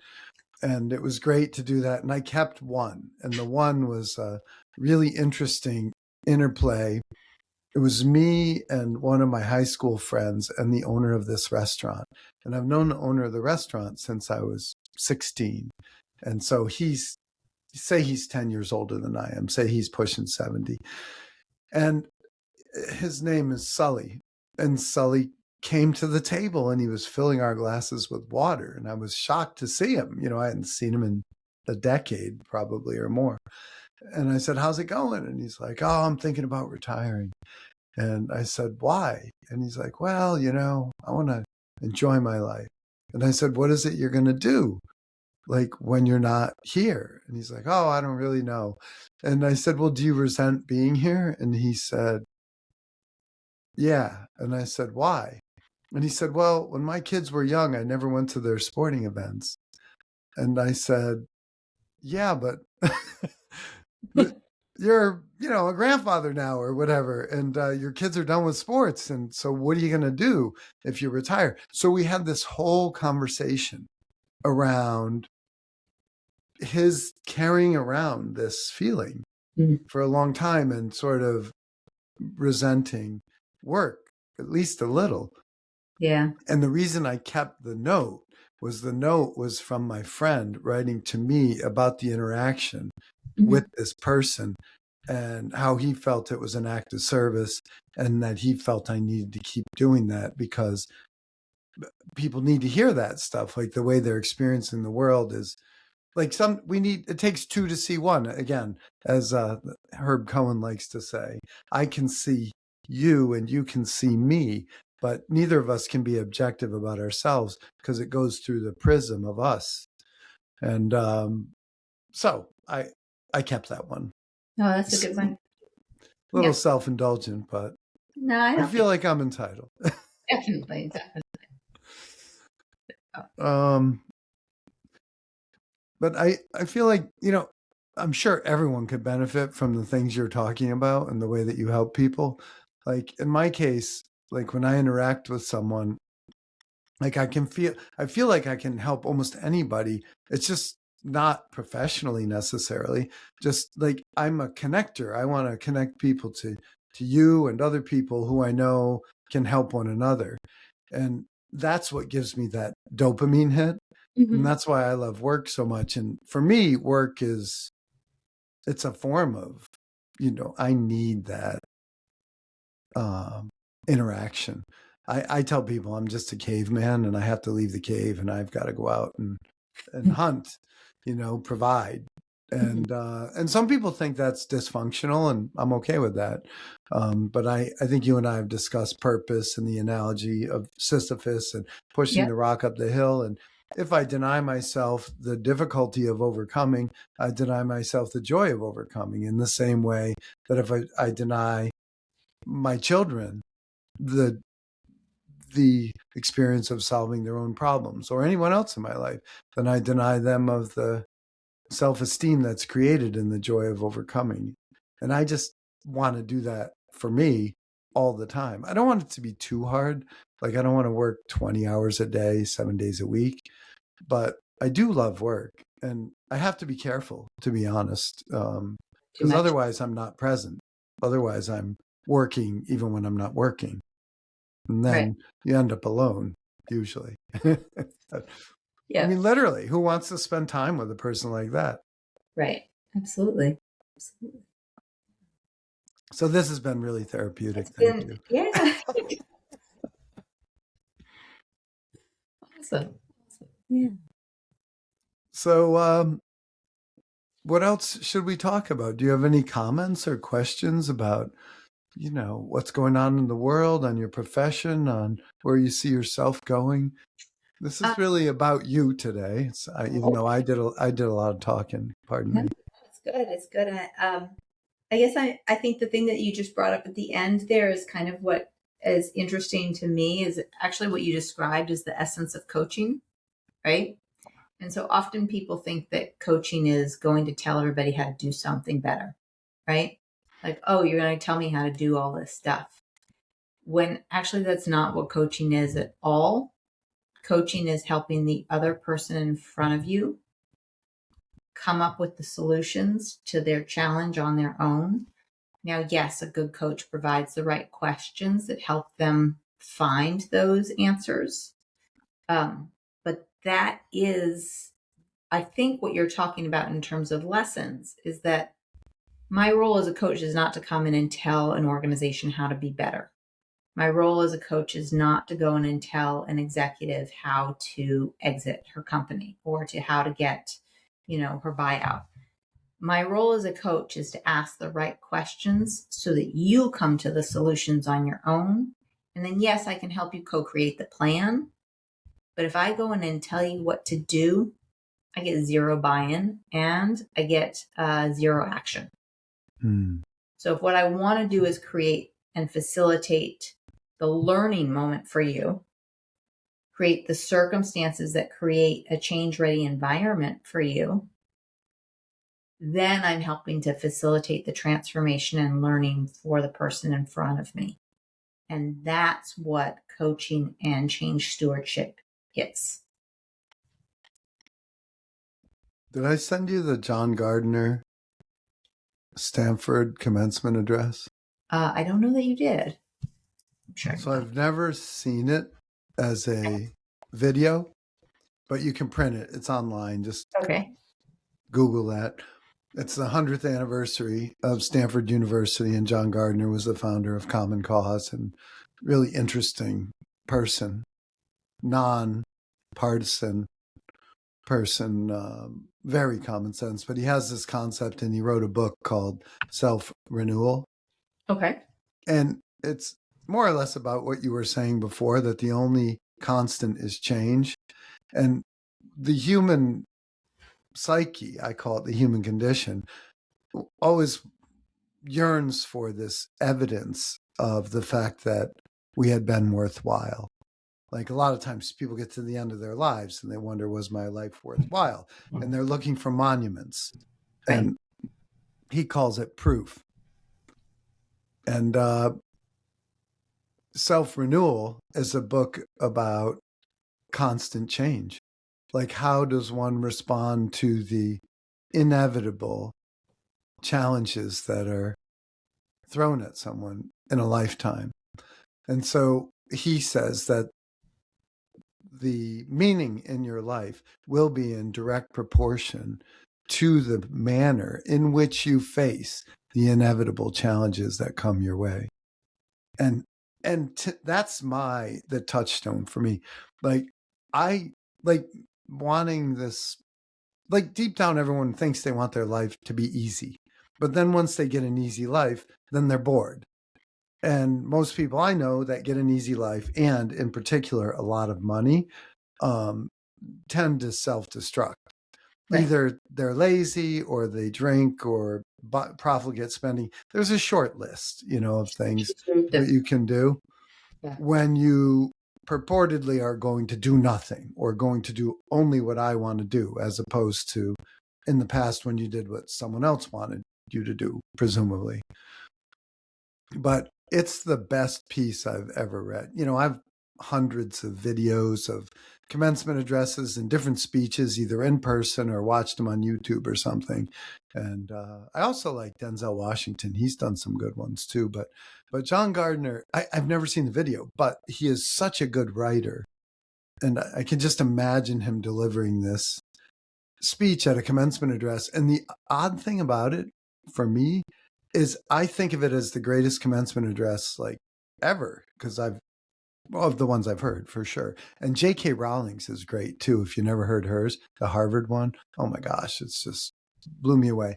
And it was great to do that. And I kept one. And the one was a really interesting interplay. It was me and one of my high school friends and the owner of this restaurant. And I've known the owner of the restaurant since I was 16. And so he's 10 years older than I am, say he's pushing 70. And his name is Sully. And Sully came to the table and he was filling our glasses with water. And I was shocked to see him. I hadn't seen him in a decade probably or more. And I said, how's it going? And he's like, oh, I'm thinking about retiring. And I said, why? And he's like, well, I want to enjoy my life. And I said, what is it you're going to do? Like when you're not here? And he's like, oh, I don't really know. And I said, well, do you resent being here? And he said, yeah. And I said, why? And he said, well, when my kids were young, I never went to their sporting events. And I said, yeah, but you're, a grandfather now or whatever, and your kids are done with sports. And so what are you going to do if you retire? So we had this whole conversation around his carrying around this feeling for a long time and sort of resenting work, at least a little. Yeah. And the reason I kept the note was from my friend writing to me about the interaction with this person and how he felt it was an act of service and that he felt I needed to keep doing that because people need to hear that stuff. Like the way they're experiencing the world is like it takes two to see one. Again, as Herb Cohen likes to say, I can see you and you can see me, but neither of us can be objective about ourselves because it goes through the prism of us. And so I kept that one. Oh, that's a good one. A little self-indulgent, but no, I feel like I'm entitled. Definitely. But I feel like, I'm sure everyone could benefit from the things you're talking about and the way that you help people. Like in my case, like when I interact with someone, like I feel like I can help almost anybody. It's just not professionally necessarily, just like I'm a connector. I want to connect people to you and other people who I know can help one another. And that's what gives me that dopamine hit. And that's why I love work so much. And for me, work it's a form of, I need that interaction. I tell people I'm just a caveman and I have to leave the cave and I've got to go out and hunt, provide. And some people think that's dysfunctional and I'm okay with that. But I think you and I have discussed purpose and the analogy of Sisyphus and pushing the rock up the hill. And if I deny myself the difficulty of overcoming, I deny myself the joy of overcoming in the same way that if I deny my children the experience of solving their own problems or anyone else in my life, then I deny them of the self-esteem that's created in the joy of overcoming. And I just want to do that for me all the time. I don't want it to be too hard. Like I don't want to work 20 hours a day, 7 days a week, but I do love work, and I have to be careful, to be honest, Too because much. otherwise I'm not present. Otherwise I'm working even when I'm not working. And Right. then you end up alone, usually. I Yeah. mean, literally, who wants to spend time with a person like that? Right. Absolutely. Absolutely. So this has been really therapeutic. It's Thank been, you. yeah. Awesome. Awesome. Yeah. So what else should we talk about? Do you have any comments or questions about, what's going on in the world, on your profession, on where you see yourself going? This is really about you today. Even though I did a lot of talking. Pardon No, me. it's good. It's good. I guess I think the thing that you just brought up at the end there is kind of what is interesting to me is actually what you described as the essence of coaching, right? And so often people think that coaching is going to tell everybody how to do something better, right? Like, oh, you're going to tell me how to do all this stuff. When actually that's not what coaching is at all. Coaching is helping the other person in front of you come up with the solutions to their challenge on their own. Now, yes, a good coach provides the right questions that help them find those answers. But that is, I think, what you're talking about in terms of lessons is that my role as a coach is not to come in and tell an organization how to be better. My role as a coach is not to go in and tell an executive how to exit her company or to how to get, her buyout. My role as a coach is to ask the right questions so that you come to the solutions on your own. And then, yes, I can help you co-create the plan. But if I go in and tell you what to do, I get zero buy-in and I get zero action. So if what I want to do is create and facilitate the learning moment for you, create the circumstances that create a change-ready environment for you, then I'm helping to facilitate the transformation and learning for the person in front of me. And that's what coaching and change stewardship is. Did I send you the John Gardner Stanford commencement address? I don't know that you did. I'm sure. So I've never seen it as a video, but you can print it. It's online. Just Okay. Google that. It's the 100th anniversary of Stanford University, and John Gardner was the founder of Common Cause, and really interesting person, non-partisan person, very common sense. But he has this concept, and he wrote a book called Self-Renewal. Okay. And it's more or less about what you were saying before, that the only constant is change. And the human psyche, I call it the human condition, always yearns for this evidence of the fact that we had been worthwhile. Like a lot of times people get to the end of their lives and they wonder, was my life worthwhile? And they're looking for monuments. Right. And he calls it proof. And Self-Renewal is a book about constant change. Like, how does one respond to the inevitable challenges that are thrown at someone in a lifetime? And so he says that the meaning in your life will be in direct proportion to the manner in which you face the inevitable challenges that come your way. And that's the touchstone for me. Like, I like wanting this, like deep down, everyone thinks they want their life to be easy. But then once they get an easy life, then they're bored. And most people I know that get an easy life, and in particular, a lot of money, tend to self-destruct. Right. Either they're lazy or they drink or profligate spending. There's a short list, of things that you can do when you purportedly are going to do nothing or going to do only what I want to do, as opposed to in the past when you did what someone else wanted you to do, presumably. But It's the best piece I've ever read. I've hundreds of videos of commencement addresses and different speeches, either in person or watched them on YouTube or something. And I also like Denzel Washington. He's done some good ones too. But John Gardner, I've never seen the video, but he is such a good writer. And I can just imagine him delivering this speech at a commencement address. And the odd thing about it for me is I think of it as the greatest commencement address like ever, because of the ones I've heard for sure. And J.K. Rowling's is great too. If you never heard hers, the Harvard one, oh my gosh, it's just blew me away.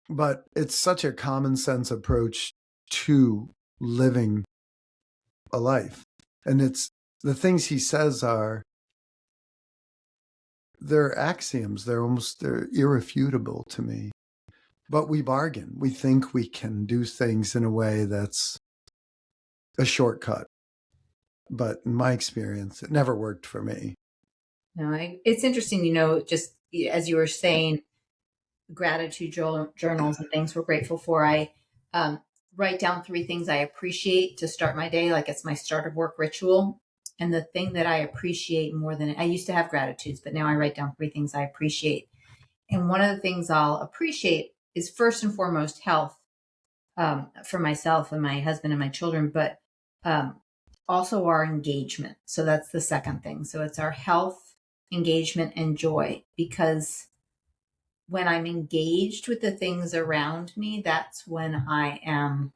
But it's such a common sense approach to living a life. And it's the things he says they're axioms. They're irrefutable to me. But we bargain. We think we can do things in a way that's a shortcut. But in my experience, it never worked for me. No, it's interesting, just as you were saying, gratitude journals and things we're grateful for. I write down 3 things I appreciate to start my day, like it's my start of work ritual. And the thing that I appreciate more than I used to have gratitudes, but now I write down 3 things I appreciate. And one of the things I'll appreciate is first and foremost health, for myself and my husband and my children, but also our engagement. So that's the second thing. So it's our health, engagement, and joy, because when I'm engaged with the things around me, that's when I am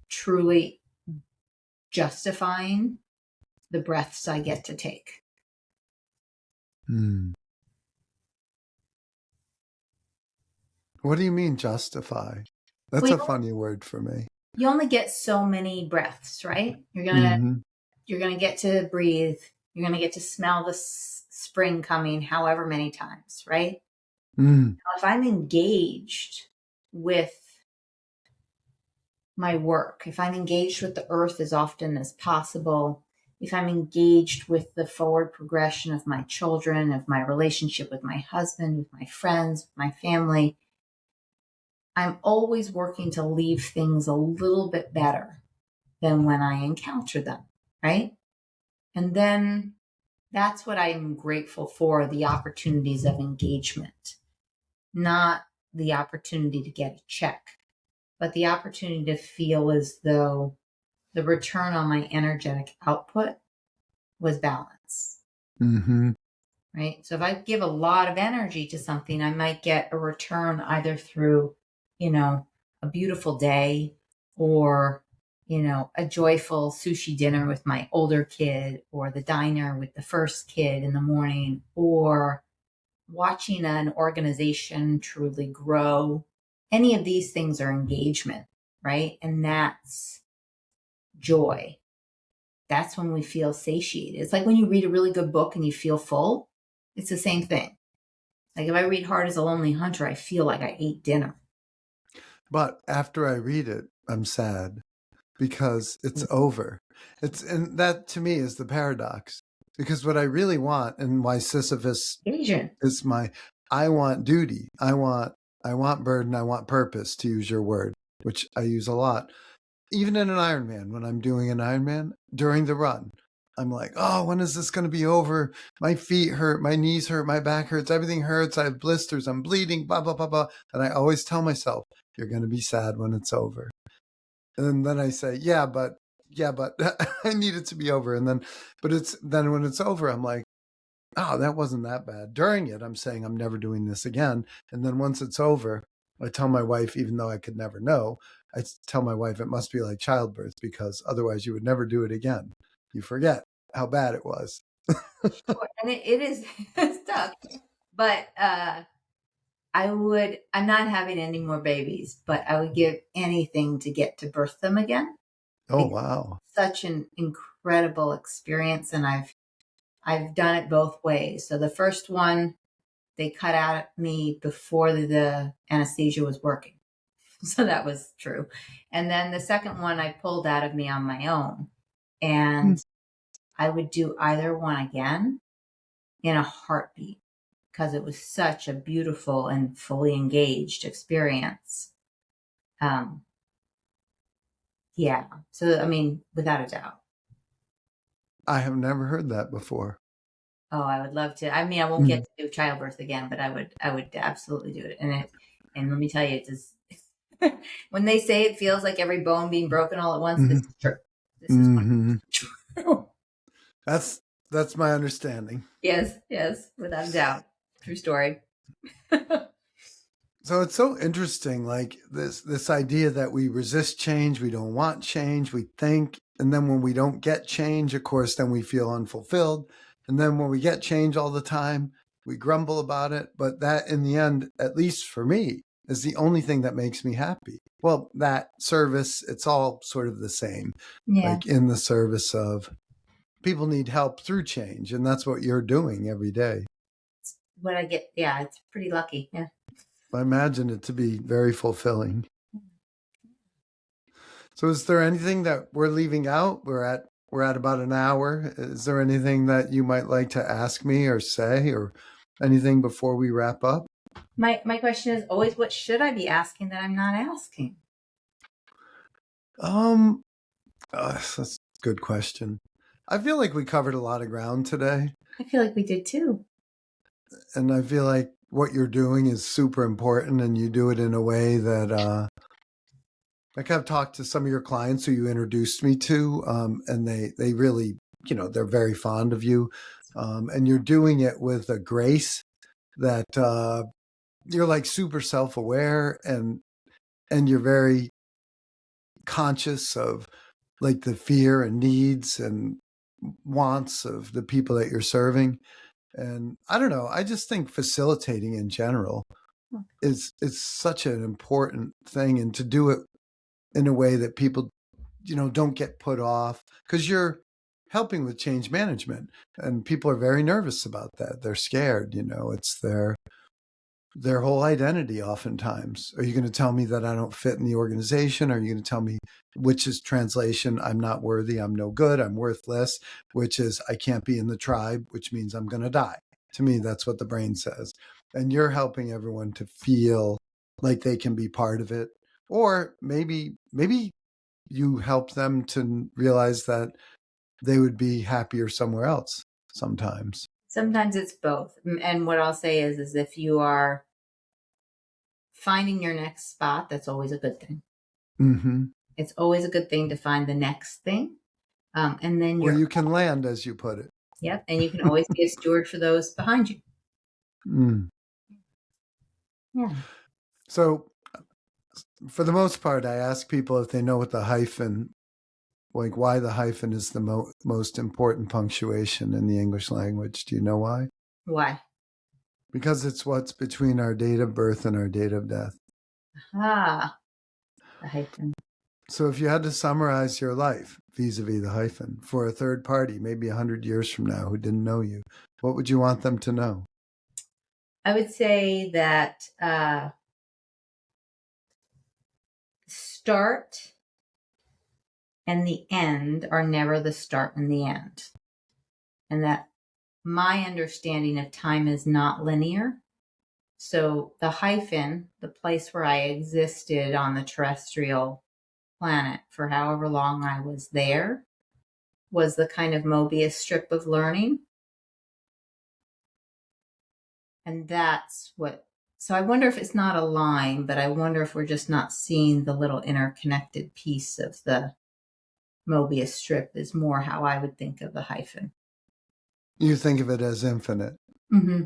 truly justifying the breaths I get to take. What do you mean justify? That's a funny word for me. You only get so many breaths, right? You're gonna get to breathe. You're gonna get to smell the spring coming however many times, right? Now, if I'm engaged with my work, if I'm engaged with the earth as often as possible, if I'm engaged with the forward progression of my children, of my relationship with my husband, with my friends, with my family, I'm always working to leave things a little bit better than when I encounter them, right? And then that's what I'm grateful for, the opportunities of engagement, not the opportunity to get a check, but the opportunity to feel as though the return on my energetic output was balance. Right? So if I give a lot of energy to something, I might get a return either through, a beautiful day, or, a joyful sushi dinner with my older kid, or the diner with the first kid in the morning, or watching an organization truly grow. Any of these things are engagement, right? And that's joy. That's when we feel satiated. It's like when you read a really good book and you feel full. It's the same thing. Like if I read Hard as a Lonely Hunter, I feel like I ate dinner. But after I read it, I'm sad because it's over. And that to me is the paradox. Because what I really want, and why Sisyphus is I want duty. I want burden. I want purpose, to use your word, which I use a lot. Even in an Ironman, when I'm doing an Ironman, during the run, I'm like, oh, when is this going to be over? My feet hurt, my knees hurt, my back hurts, everything hurts. I have blisters, I'm bleeding, blah, blah, blah, blah. And I always tell myself, you're going to be sad when it's over. And then I say, yeah, but I need it to be over. And then when it's over, I'm like, oh, that wasn't that bad. During it, I'm saying I'm never doing this again. And then once it's over, I tell my wife, even though I could never know, I tell my wife it must be like childbirth, because otherwise you would never do it again. You forget how bad it was. Sure. And it is it's tough. But I'm not having any more babies, but I would give anything to get to birth them again. Oh, wow. Such an incredible experience. And I've done it both ways. So the first one, they cut out at me before the anesthesia was working. So that was true. And then the second one I pulled out of me on my own. And I would do either one again in a heartbeat, because it was such a beautiful and fully engaged experience. Yeah. So, I mean, without a doubt. I have never heard that before. Oh, I would love to. I mean, I won't get to do childbirth again, but I would absolutely do it. And let me tell you, it just, when they say it feels like every bone being broken all at once, this is true. This is true. That's my understanding. Yes, without a doubt. True story. So it's so interesting, like this idea that we resist change, we don't want change, we think, and then when we don't get change, of course, then we feel unfulfilled. And then when we get change all the time, we grumble about it. But that in the end, at least for me, is the only thing that makes me happy. Well, that service, it's all sort of the same, Yeah. like in the service of people need help through change. And that's what you're doing every day. What I get, yeah, it's pretty lucky. Yeah. I imagine it to be very fulfilling. So is there anything that we're leaving out? We're at about an hour. Is there anything that you might like to ask me or say or anything before we wrap up? My question is always, what should I be asking that I'm not asking? That's a good question. I feel like we covered a lot of ground today. I feel like we did too. And I feel like what you're doing is super important, and you do it in a way that, like I've talked to some of your clients who you introduced me to, and they really, they're very fond of you. And you're doing it with a grace that you're like super self-aware, and you're very conscious of like the fear and needs and wants of the people that you're serving. And I don't know, I just think facilitating in general is such an important thing, and to do it in a way that people, don't get put off, because you're helping with change management, and people are very nervous about that. They're scared, it's their whole identity oftentimes. Are you going to tell me that I don't fit in the organization? Are you going to tell me, which is translation, I'm not worthy, I'm no good, I'm worthless, which is I can't be in the tribe, which means I'm going to die. To me, that's what the brain says. And you're helping everyone to feel like they can be part of it. Or maybe you help them to realize that they would be happier somewhere else sometimes. Sometimes it's both. And what I'll say is if you are finding your next spot, that's always a good thing. Mm-hmm. It's always a good thing to find the next thing. And then you can land, as you put it. Yep. And you can always be a steward for those behind you. Mm. Yeah. So for the most part, I ask people if they know what the hyphen, like why the hyphen is the most important punctuation in the English language. Do you know why? Why? Because it's what's between our date of birth and our date of death. Ah, the hyphen. So if you had to summarize your life vis-a-vis the hyphen for a third party, maybe 100 years from now, who didn't know you, what would you want them to know? I would say that start and the end are never the start and the end. And that my understanding of time is not linear. So the hyphen, the place where I existed on the terrestrial planet for however long I was there, was the kind of Mobius strip of learning. And that's what, so I wonder if it's not a line, but I wonder if we're just not seeing the little interconnected piece of the Mobius strip is more how I would think of the hyphen. You think of it as infinite. Mm-hmm.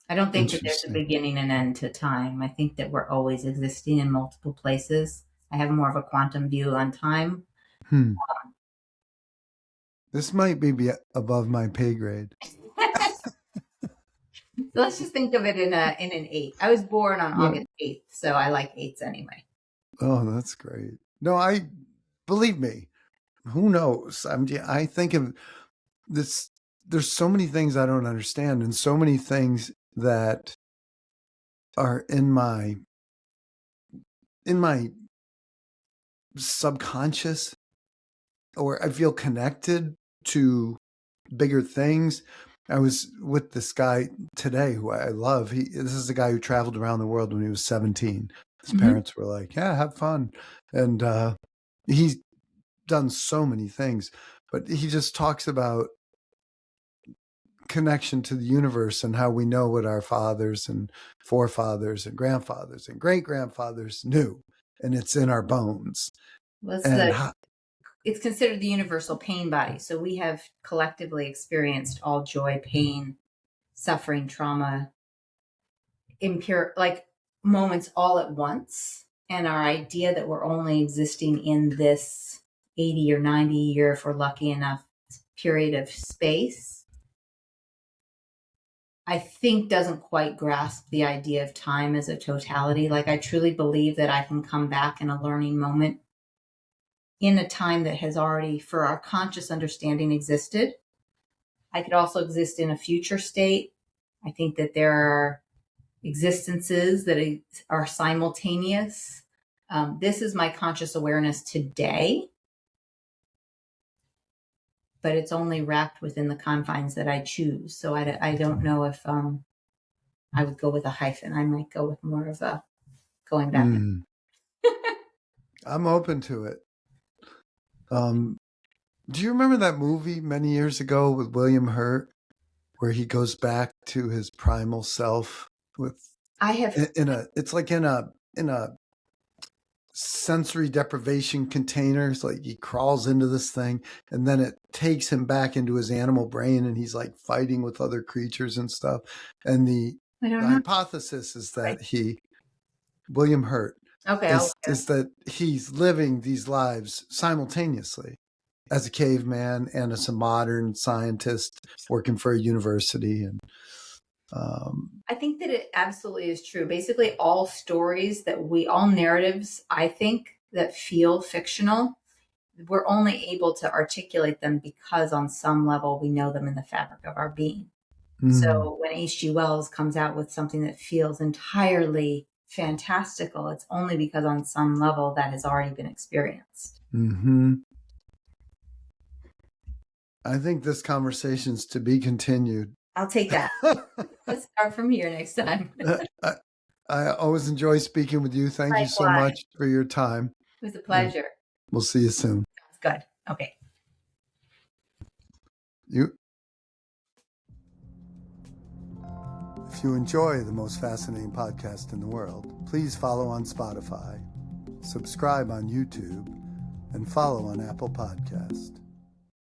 I don't think that there's a beginning and end to time. I think that we're always existing in multiple places. I have more of a quantum view on time. This might be above my pay grade. So let's just think of it in an 8. I was born on August 8th, so I like 8s anyway. Oh, that's great. No, believe me, who knows? I think of this. There's so many things I don't understand, and so many things that are in my subconscious, or I feel connected to bigger things. I was with this guy today who I love. This is a guy who traveled around the world when he was 17. His parents were like, yeah, have fun. And He's done so many things, but he just talks about connection to the universe and how we know what our fathers and forefathers and grandfathers and great grandfathers knew, and it's in our bones. Well, And it's considered the universal pain body. So we have collectively experienced all joy, pain, suffering, trauma, impure, like moments all at once. And our idea that we're only existing in this 80 or 90 year, if we're lucky enough, period of space, I think doesn't quite grasp the idea of time as a totality. Like, I truly believe that I can come back in a learning moment in a time that has already, for our conscious understanding, existed. I could also exist in a future state. I think that there are existences that are simultaneous. This is my conscious awareness today, but it's only wrapped within the confines that I choose. So I don't know if I would go with a hyphen. I might go with more of a going back. I'm open to it. Do you remember that movie many years ago with William Hurt, where he goes back to his primal self with? I have. It's like in a sensory deprivation container. It's like he crawls into this thing, and then it takes him back into his animal brain, and he's like fighting with other creatures and stuff. And the hypothesis is that William Hurt, is that he's living these lives simultaneously as a caveman and as a modern scientist working for a university. And I think that it absolutely is true. Basically, all stories all narratives, I think, that feel fictional, we're only able to articulate them because on some level we know them in the fabric of our being. So when H.G. Wells comes out with something that feels entirely fantastical, it's only because on some level that has already been experienced. I think this conversation's to be continued. I'll take that. Let's start from here next time. I always enjoy speaking with you. Thank you so much for your time. It was a pleasure. And we'll see you soon. Sounds good. Okay. If you enjoy the most fascinating podcast in the world, please follow on Spotify, subscribe on YouTube, and follow on Apple Podcast.